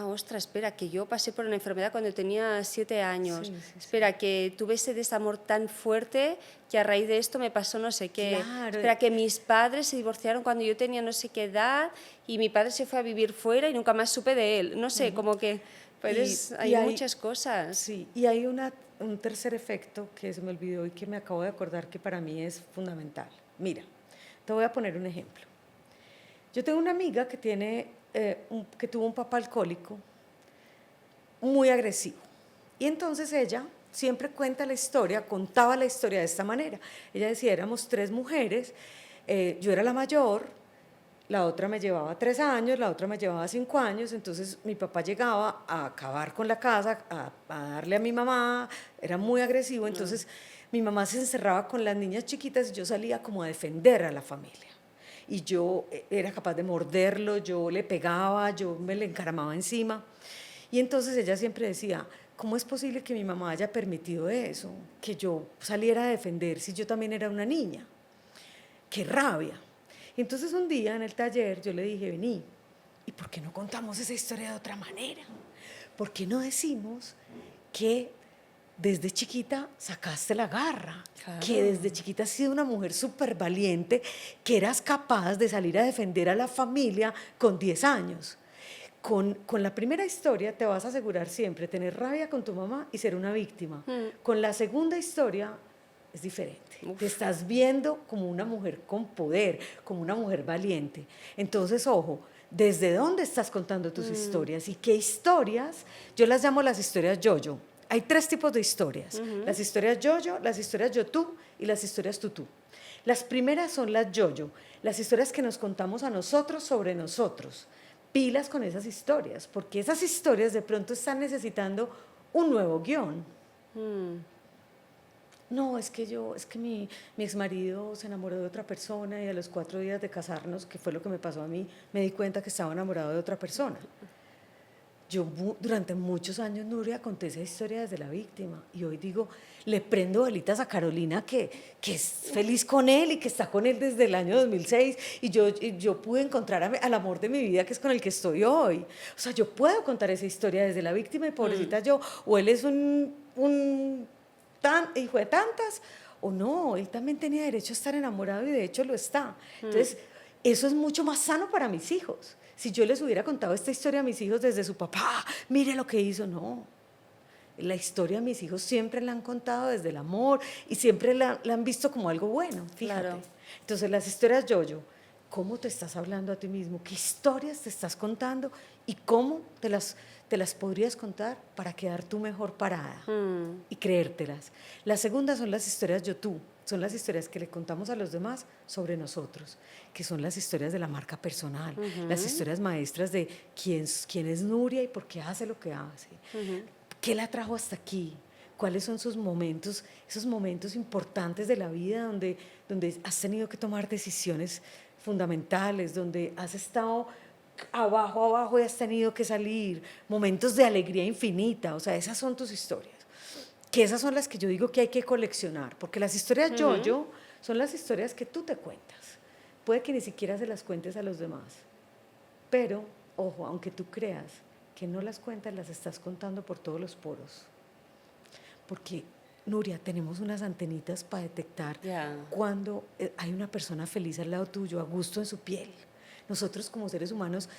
ostras, espera, que yo pasé por una enfermedad cuando tenía 7 años. Sí, sí, sí. Espera, que tuve ese desamor tan fuerte que a raíz de esto me pasó no sé qué. Claro. Espera, que mis padres se divorciaron cuando yo tenía no sé qué edad y mi padre se fue a vivir fuera y nunca más supe de él. No sé, como que hay muchas cosas. Sí, y hay un tercer efecto que se me olvidó y que me acabo de acordar que para mí es fundamental. Mira, te voy a poner un ejemplo. Yo tengo una amiga que tuvo un papá alcohólico muy agresivo. Y entonces ella siempre cuenta la historia, contaba la historia de esta manera. Ella decía, éramos 3 mujeres, yo era la mayor, la otra me llevaba 3 años, la otra me llevaba 5 años, entonces mi papá llegaba a acabar con la casa, a darle a mi mamá, era muy agresivo, entonces mi mamá se encerraba con las niñas chiquitas y yo salía como a defender a la familia. Y yo era capaz de morderlo, yo le pegaba, yo me le encaramaba encima. Y entonces ella siempre decía, ¿cómo es posible que mi mamá haya permitido eso? Que yo saliera a defender si yo también era una niña. ¡Qué rabia! Y entonces un día en el taller yo le dije, vení, ¿y por qué no contamos esa historia de otra manera? ¿Por qué no decimos que desde chiquita sacaste la garra? Claro. Que desde chiquita has sido una mujer súper valiente, que eras capaz de salir a defender a la familia con 10 años. Con la primera historia te vas a asegurar siempre tener rabia con tu mamá y ser una víctima. Con la segunda historia es diferente. Te estás viendo como una mujer con poder, como una mujer valiente. Entonces, ojo, ¿desde dónde estás contando tus historias? ¿Y qué historias? Yo las llamo las historias yo-yo. Hay 3 tipos de historias. Las historias yo-yo, las historias yo-tú y las historias tú-tú. Las primeras son las yo-yo, las historias que nos contamos a nosotros sobre nosotros. Pilas con esas historias, porque esas historias de pronto están necesitando un nuevo guión. No, es que mi exmarido se enamoró de otra persona y a los 4 días de casarnos, que fue lo que me pasó a mí, me di cuenta que estaba enamorado de otra persona. Yo durante muchos años, Nuria, conté esa historia desde la víctima y hoy digo, le prendo velitas a Carolina que es feliz con él y que está con él desde el año 2006 y yo pude encontrar al amor de mi vida que es con el que estoy hoy. O sea, yo puedo contar esa historia desde la víctima y pobrecita yo, o él es un hijo de tantas, o no, él también tenía derecho a estar enamorado y de hecho lo está. Entonces, eso es mucho más sano para mis hijos. Si yo les hubiera contado esta historia a mis hijos desde su papá, mire lo que hizo, no. La historia a mis hijos siempre la han contado desde el amor y siempre la han visto como algo bueno, fíjate. Claro. Entonces, las historias yo-yo, ¿cómo te estás hablando a ti mismo? ¿Qué historias te estás contando? ¿Y cómo te las podrías contar para quedar tú mejor parada y creértelas? La segunda son las historias yo-tú. Son las historias que le contamos a los demás sobre nosotros, que son las historias de la marca personal, las historias maestras de quién es Nuria y por qué hace lo que hace, qué la trajo hasta aquí, cuáles son sus momentos, esos momentos importantes de la vida donde has tenido que tomar decisiones fundamentales, donde has estado abajo y has tenido que salir, momentos de alegría infinita, o sea, esas son tus historias. Que esas son las que yo digo que hay que coleccionar, porque las historias yo-yo son las historias que tú te cuentas. Puede que ni siquiera se las cuentes a los demás, pero, ojo, aunque tú creas que no las cuentas, las estás contando por todos los poros. Porque, Nuria, tenemos unas antenitas para detectar cuando hay una persona feliz al lado tuyo, a gusto en su piel. Nosotros como seres humanos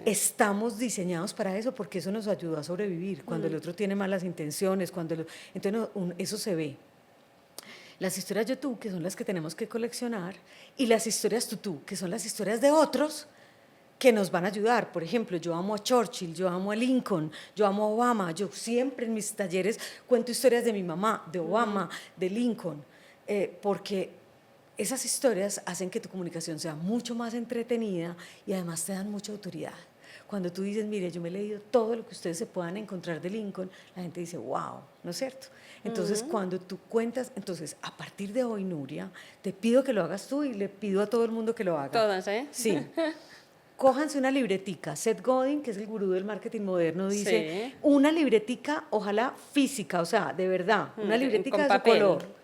estamos diseñados para eso porque eso nos ayudó a sobrevivir. Cuando el otro tiene malas intenciones, entonces eso se ve. Las historias yo-tú, que son las que tenemos que coleccionar, y las historias tú-tú, que son las historias de otros que nos van a ayudar. Por ejemplo, yo amo a Churchill, yo amo a Lincoln, yo amo a Obama. Yo siempre en mis talleres cuento historias de mi mamá, de Obama, de Lincoln, porque esas historias hacen que tu comunicación sea mucho más entretenida y además te dan mucha autoridad. Cuando tú dices, mire, yo me he leído todo lo que ustedes se puedan encontrar de Lincoln, la gente dice, wow, ¿no es cierto? Entonces, cuando tú cuentas, entonces, a partir de hoy, Nuria, te pido que lo hagas tú y le pido a todo el mundo que lo haga. Todas, ¿eh? Sí. Cójanse una libretica. Seth Godin, que es el gurú del marketing moderno, dice, una libretica, ojalá física, o sea, de verdad, una libretica de su color.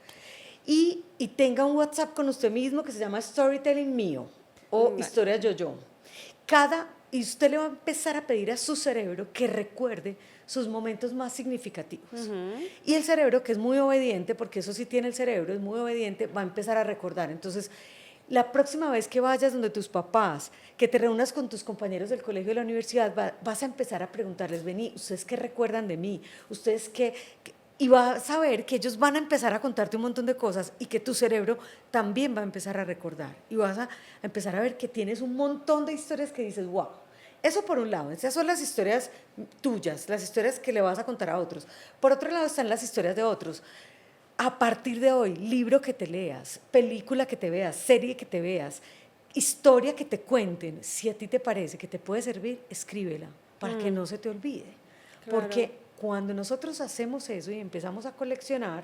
Y tenga un WhatsApp con usted mismo que se llama Storytelling Mío o Historia Yo-Yo. Y usted le va a empezar a pedir a su cerebro que recuerde sus momentos más significativos. Y el cerebro, que es muy obediente, porque eso sí tiene el cerebro, es muy obediente, va a empezar a recordar. Entonces, la próxima vez que vayas donde tus papás, que te reúnas con tus compañeros del colegio de la universidad, vas a empezar a preguntarles, vení, ¿ustedes qué recuerdan de mí? ¿Ustedes qué...? Y vas a ver que ellos van a empezar a contarte un montón de cosas y que tu cerebro también va a empezar a recordar. Y vas a empezar a ver que tienes un montón de historias que dices, wow. Eso por un lado, esas son las historias tuyas, las historias que le vas a contar a otros. Por otro lado están las historias de otros. A partir de hoy, libro que te leas, película que te veas, serie que te veas, historia que te cuenten, si a ti te parece que te puede servir, escríbela para que no se te olvide. Claro. Porque cuando nosotros hacemos eso y empezamos a coleccionar,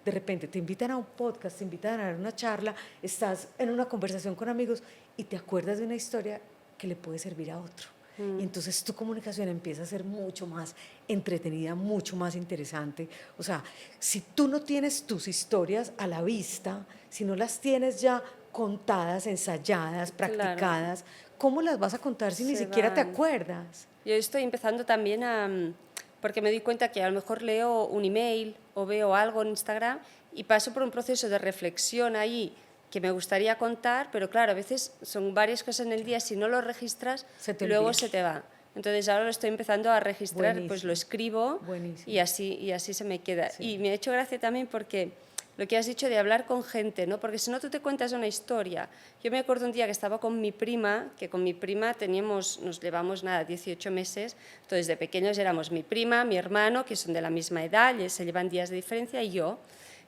de repente te invitan a un podcast, te invitan a dar una charla, estás en una conversación con amigos y te acuerdas de una historia que le puede servir a otro. Y entonces tu comunicación empieza a ser mucho más entretenida, mucho más interesante. O sea, si tú no tienes tus historias a la vista, si no las tienes ya contadas, ensayadas, practicadas, claro, ¿cómo las vas a contar si ni siquiera te acuerdas? Yo estoy empezando también porque me di cuenta que a lo mejor leo un email o veo algo en Instagram y paso por un proceso de reflexión ahí que me gustaría contar, pero claro, a veces son varias cosas en el día, si no lo registras, luego se te va. Entonces ahora lo estoy empezando a registrar, buenísimo, pues lo escribo y así se me queda. Sí. Y me ha hecho gracia también porque lo que has dicho de hablar con gente, ¿no? Porque si no tú te cuentas una historia. Yo me acuerdo un día que estaba con mi prima, que con mi prima nos llevamos 18 meses, entonces de pequeños éramos mi prima, mi hermano, que son de la misma edad, se llevan días de diferencia, y yo.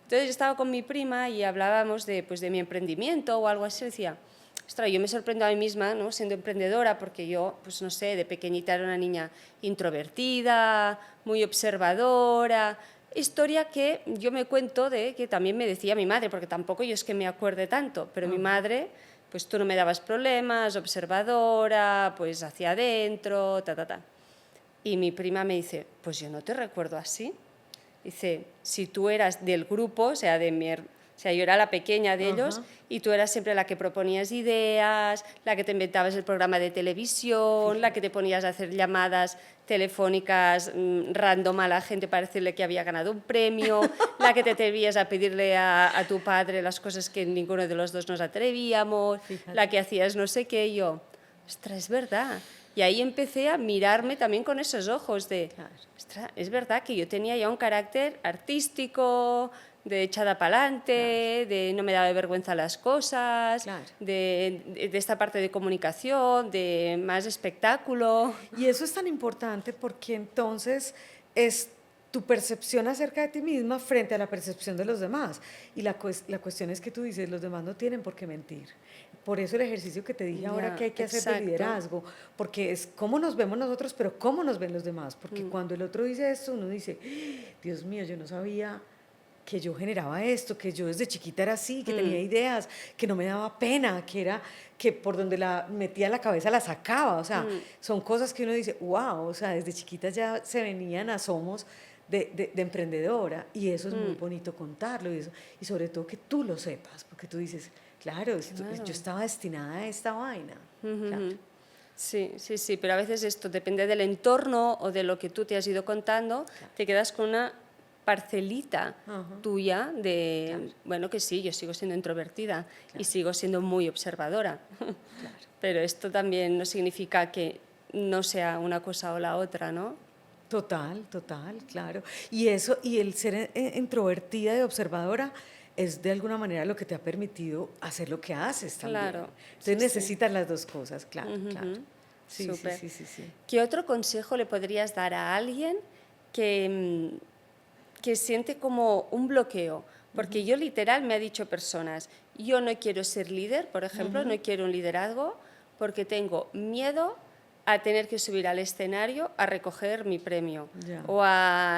Entonces yo estaba con mi prima y hablábamos de mi emprendimiento o algo así. Decía, ostras, yo me sorprendo a mí misma, ¿no? Siendo emprendedora, porque yo, pues no sé, de pequeñita era una niña introvertida, muy observadora. Historia que yo me cuento de que también me decía mi madre, porque tampoco yo es que me acuerde tanto, pero mi madre, pues tú no me dabas problemas, observadora, pues hacia adentro, Y mi prima me dice, pues yo no te recuerdo así. Dice, si tú eras del grupo, o sea, yo era la pequeña de ellos, y tú eras siempre la que proponías ideas, la que te inventabas el programa de televisión, la que te ponías a hacer llamadas telefónicas random a la gente para decirle que había ganado un premio, la que te atrevías a pedirle a tu padre las cosas que ninguno de los dos nos atrevíamos, la que hacías no sé qué, y yo, ostras, es verdad. Y ahí empecé a mirarme también con esos ojos de, ostras, es verdad que yo tenía ya un carácter artístico, de echada para adelante, de no me daba vergüenza las cosas, de esta parte de comunicación, de más espectáculo. Y eso es tan importante porque entonces es tu percepción acerca de ti misma frente a la percepción de los demás. Y la cuestión es que tú dices, los demás no tienen por qué mentir. Por eso el ejercicio que te dije ahora que hay que hacer de liderazgo, porque es cómo nos vemos nosotros, pero cómo nos ven los demás. Porque cuando el otro dice esto, uno dice, Dios mío, yo no sabía que yo generaba esto, que yo desde chiquita era así, que tenía ideas, que no me daba pena, que por donde la metía la cabeza la sacaba. O sea, son cosas que uno dice, wow, o sea, desde chiquita ya se venían asomos de emprendedora, y eso es muy bonito contarlo, y sobre todo que tú lo sepas, porque tú dices, claro, yo estaba destinada a esta vaina. Claro. Sí, pero a veces esto depende del entorno o de lo que tú te has ido contando, te quedas con una parcelita tuya de, bueno, que sí, yo sigo siendo introvertida y sigo siendo muy observadora, pero esto también no significa que no sea una cosa o la otra, ¿no? Total, claro. Y eso, y el ser introvertida y observadora es de alguna manera lo que te ha permitido hacer lo que haces también. Claro. Entonces necesitas las dos cosas, claro. Sí. ¿Qué otro consejo le podrías dar a alguien que siente como un bloqueo? Porque yo literal me ha dicho personas, yo no quiero ser líder, por ejemplo, no quiero un liderazgo porque tengo miedo a tener que subir al escenario a recoger mi premio, o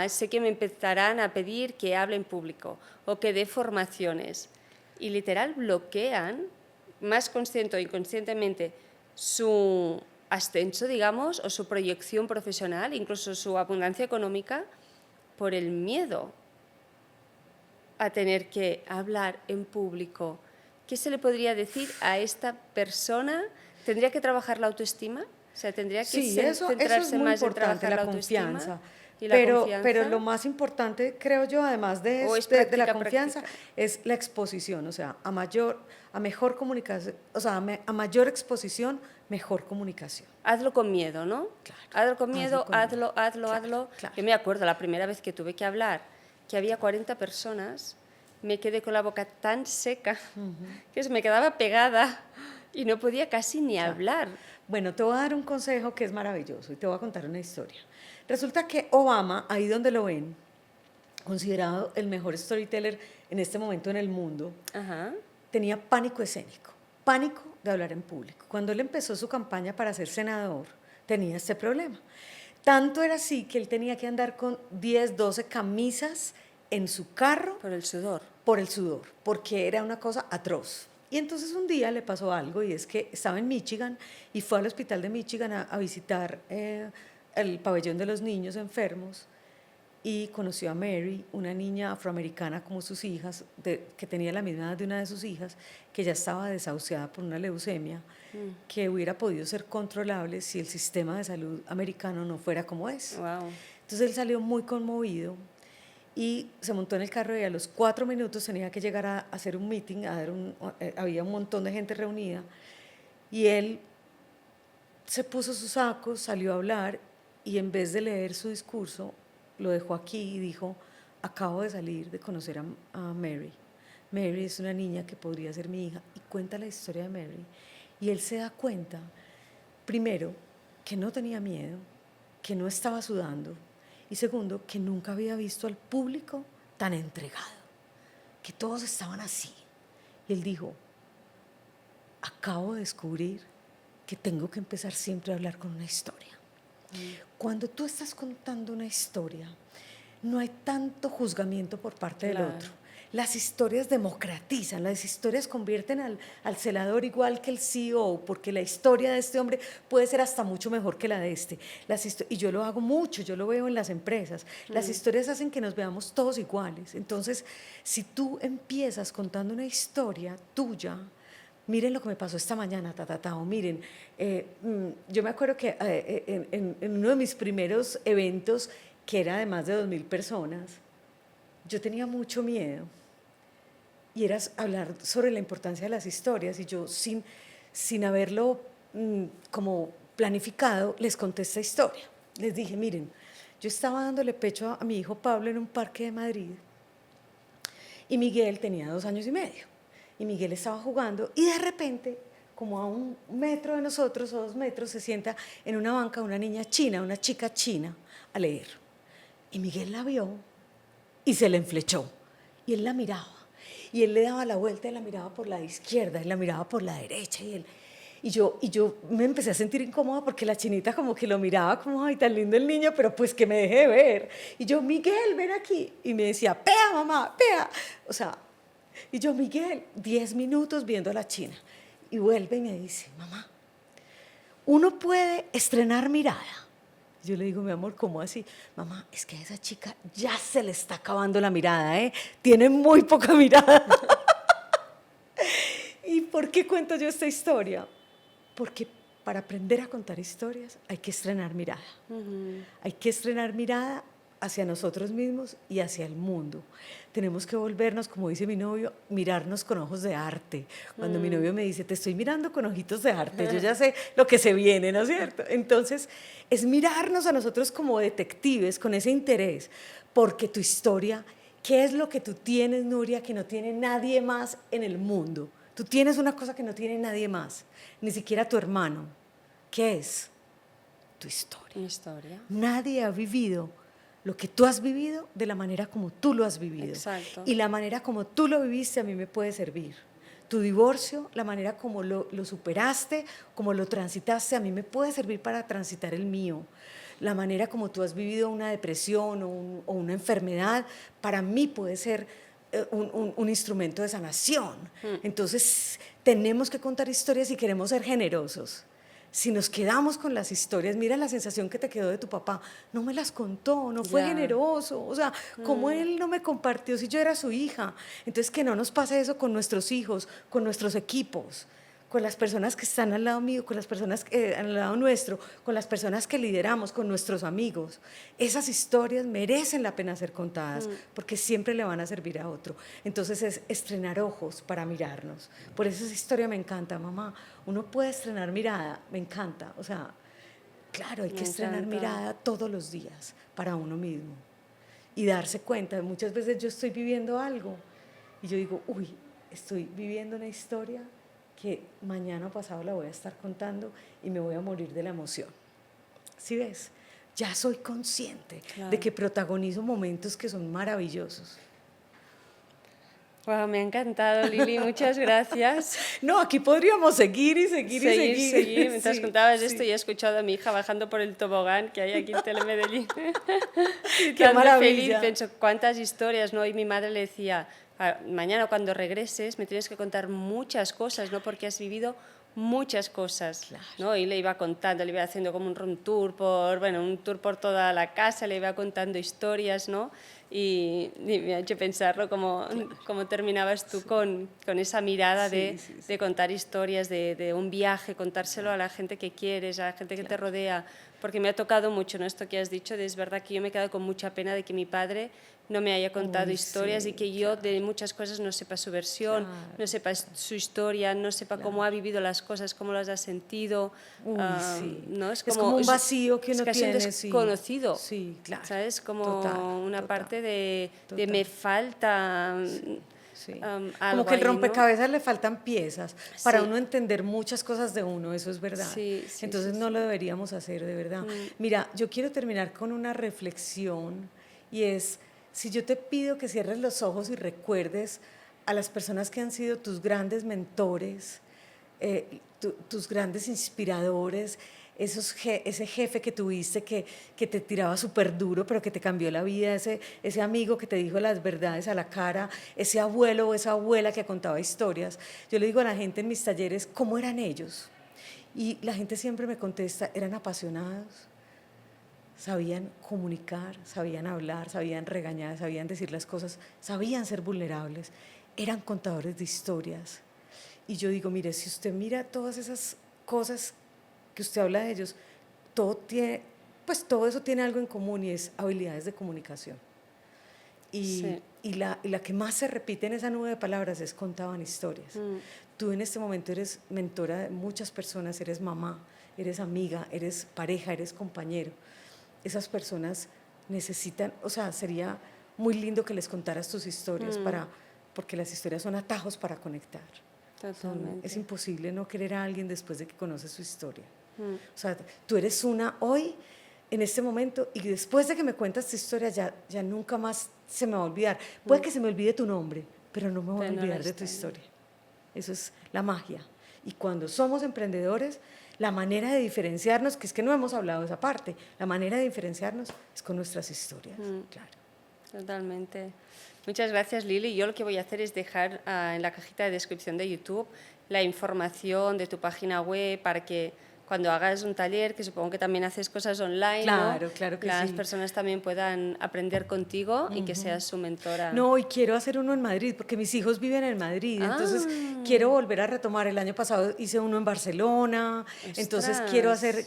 sé que me empezarán a pedir que hable en público o que dé formaciones, y literal bloquean, más consciente o inconscientemente, su ascenso, digamos, o su proyección profesional, incluso su abundancia económica, por el miedo a tener que hablar en público. ¿Qué se le podría decir a esta persona? ¿Tendría que trabajar la autoestima? O sea, tendría que centrarse es más en trabajar la confianza. autoestima. Pero lo más importante, creo yo, además de la confianza, es la exposición. O sea, a mejor comunicación, o sea, a mayor exposición, mejor comunicación. Hazlo con miedo, ¿no? Claro. Hazlo con miedo, hazlo. Claro. Yo me acuerdo la primera vez que tuve que hablar, que había 40 personas, me quedé con la boca tan seca que se me quedaba pegada. y no podía casi ni hablar. Bueno, te voy a dar un consejo que es maravilloso y te voy a contar una historia. Resulta que Obama, ahí donde lo ven, considerado el mejor storyteller en este momento en el mundo, Ajá. tenía pánico escénico, pánico de hablar en público. Cuando él empezó su campaña para ser senador, tenía este problema. Tanto era así que él tenía que andar con 10, 12 camisas en su carro Por el sudor. por el sudor, porque era una cosa atroz. Y entonces un día le pasó algo y es que estaba en Michigan y fue al hospital de Michigan a visitar el pabellón de los niños enfermos y conoció a Mary, una niña afroamericana como sus hijas, que tenía la misma edad de una de sus hijas, que ya estaba desahuciada por una leucemia, que hubiera podido ser controlable si el sistema de salud americano no fuera como es. Wow. Entonces él salió muy conmovido y se montó en el carro y a los 4 minutos tenía que llegar a hacer un meeting, había un montón de gente reunida y él se puso sus sacos, salió a hablar y en vez de leer su discurso lo dejó aquí y dijo: acabo de salir de conocer a Mary. Mary es una niña que podría ser mi hija, y cuenta la historia de Mary y él se da cuenta, primero, que no tenía miedo, que no estaba sudando, y segundo, que nunca había visto al público tan entregado, que todos estaban así. Y él dijo: acabo de descubrir que tengo que empezar siempre a hablar con una historia. Cuando tú estás contando una historia, no hay tanto juzgamiento por parte del otro. Las historias democratizan, las historias convierten al celador igual que el CEO, porque la historia de este hombre puede ser hasta mucho mejor que la de este. Y yo lo hago mucho, yo lo veo en las empresas. Las historias hacen que nos veamos todos iguales. Entonces, si tú empiezas contando una historia tuya, miren lo que me pasó esta mañana, o miren, yo me acuerdo que en uno de mis primeros eventos, que era de más de 2.000 personas, yo tenía mucho miedo y era hablar sobre la importancia de las historias y yo sin haberlo como planificado, les conté esta historia. Les dije: miren, yo estaba dándole pecho a mi hijo Pablo en un parque de Madrid y Miguel tenía 2 años y medio. Y Miguel estaba jugando y de repente, como a 1 metro de nosotros o 2 metros, se sienta en una banca una niña china, una chica china, a leer. Y Miguel la vio y se le enflechó. Y él la miraba. Y él le daba la vuelta y la miraba por la izquierda y la miraba por la derecha. Y yo me empecé a sentir incómoda porque la chinita como que lo miraba como: ay, tan lindo el niño, pero pues que me deje ver. Y yo: Miguel, ven aquí. Y me decía: pea, mamá, pea. O sea, y yo: Miguel, 10 minutos viendo a la china. Y vuelve y me dice: mamá, uno puede estrenar mirada. Yo le digo: mi amor, ¿cómo así? Mamá, es que a esa chica ya se le está acabando la mirada, ¿eh? Tiene muy poca mirada. ¿Y por qué cuento yo esta historia? Porque para aprender a contar historias hay que estrenar mirada. Hay que estrenar mirada hacia nosotros mismos y hacia el mundo. Tenemos que volvernos, como dice mi novio, mirarnos con ojos de arte. Cuando mi novio me dice: te estoy mirando con ojitos de arte, yo ya sé lo que se viene, ¿no es cierto? Entonces, es mirarnos a nosotros como detectives, con ese interés, porque tu historia, ¿qué es lo que tú tienes, Nuria, que no tiene nadie más en el mundo? Tú tienes una cosa que no tiene nadie más, ni siquiera tu hermano. ¿Qué es? Tu historia. Mi historia. Nadie ha vivido lo que tú has vivido de la manera como tú lo has vivido. Exacto. Y la manera como tú lo viviste a mí me puede servir. Tu divorcio, la manera como lo superaste, como lo transitaste, a mí me puede servir para transitar el mío. La manera como tú has vivido una depresión o una enfermedad, para mí puede ser un instrumento de sanación. Entonces, tenemos que contar historias si queremos ser generosos. Si nos quedamos con las historias, mira la sensación que te quedó de tu papá: no me las contó, no fue generoso, o sea, ¿cómo él no me compartió si yo era su hija? Entonces, que no nos pase eso con nuestros hijos, con nuestros equipos, con las personas que están al lado mío, con las personas al lado nuestro, con las personas que lideramos, con nuestros amigos. Esas historias merecen la pena ser contadas porque siempre le van a servir a otro. Entonces, es estrenar ojos para mirarnos. Por eso esa historia me encanta, mamá. Uno puede estrenar mirada, me encanta. O sea, claro, hay que estrenar mirada todos los días para uno mismo y darse cuenta. Muchas veces yo estoy viviendo algo y yo digo: uy, estoy viviendo una historia que mañana o pasado la voy a estar contando y me voy a morir de la emoción. ¿Sí ves? Ya soy consciente de que protagonizo momentos que son maravillosos. Wow, me ha encantado, Lili, muchas gracias. No, aquí podríamos seguir y seguir y seguir. Seguir. Mientras Sí, contabas sí. esto, y he escuchado a mi hija bajando por el tobogán que hay aquí en Telemedellín. ¡Qué maravilla! Feliz, pienso, cuántas historias, ¿no? Y mi madre le decía, mañana cuando regreses me tienes que contar muchas cosas, ¿no? Porque has vivido muchas cosas, Claro. ¿no? Y le iba contando, le iba haciendo como un room tour un tour por toda la casa, le iba contando historias, ¿no? Y me ha hecho pensarlo cómo terminabas tú con esa mirada de contar historias, de un viaje, contárselo a la gente que quieres, a la gente que te rodea, porque me ha tocado mucho, ¿no? Esto que has dicho, es verdad que yo me he quedado con mucha pena de que mi padre no me haya contado historias y que yo de muchas cosas no sepa su versión, no sepa su historia, no sepa cómo ha vivido las cosas, cómo las ha sentido. Sí. ¿no? Es como un vacío que uno casi tiene. un desconocido. Sí, claro. ¿Sabes? Como Total, una total, parte de total. me falta Sí. algo Como que el ahí, ¿no? rompecabezas le faltan piezas para Sí. uno entender muchas cosas de uno, eso es verdad. Sí, sí, Entonces sí, no sí. lo deberíamos hacer, de verdad. Mira, yo quiero terminar con una reflexión y es, si yo te pido que cierres los ojos y recuerdes a las personas que han sido tus grandes mentores, tus grandes inspiradores, ese jefe que tuviste que te tiraba súper duro, pero que te cambió la vida, ese amigo que te dijo las verdades a la cara, ese abuelo o esa abuela que contaba historias. Yo le digo a la gente en mis talleres, ¿cómo eran ellos? Y la gente siempre me contesta, eran apasionados, sabían comunicar, sabían hablar, sabían regañar, sabían decir las cosas, sabían ser vulnerables, eran contadores de historias. Y yo digo, mire, si usted mira todas esas cosas que usted habla de ellos, todo eso tiene algo en común y es habilidades de comunicación. Y la que más se repite en esa nube de palabras es contaban historias. Tú en este momento eres mentora de muchas personas, eres mamá, eres amiga, eres pareja, eres compañero. Esas personas necesitan, o sea, sería muy lindo que les contaras tus historias porque las historias son atajos para conectar. Totalmente. Es imposible no querer a alguien después de que conoces su historia. O sea, tú eres una hoy, en este momento, y después de que me cuentas tu historia ya nunca más se me va a olvidar. Puede que se me olvide tu nombre, pero no me voy a olvidar de tu historia. Eso es la magia. Y cuando somos emprendedores, la manera de diferenciarnos, que es que no hemos hablado de esa parte, la manera de diferenciarnos es con nuestras historias, claro. Totalmente. Muchas gracias, Lili. Yo lo que voy a hacer es dejar en la cajita de descripción de YouTube la información de tu página web para que cuando hagas un taller, que supongo que también haces cosas online, Claro, ¿no? claro que las sí. personas también puedan aprender contigo y que seas su mentora. No, y quiero hacer uno en Madrid, porque mis hijos viven en Madrid, entonces quiero volver a retomar. El año pasado hice uno en Barcelona, entonces quiero hacer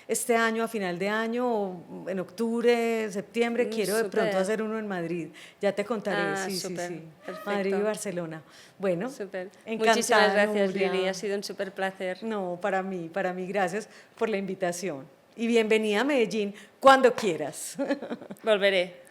este año, a final de año, o en octubre, septiembre, quiero de pronto hacer uno en Madrid. Ya te contaré, sí. Perfecto. Madrid y Barcelona. Bueno, Súper. encantada, Muchísimas gracias, Nuria. Lili, ha sido un súper placer. No, para mí, gracias por la invitación. Y bienvenida a Medellín cuando quieras. Volveré.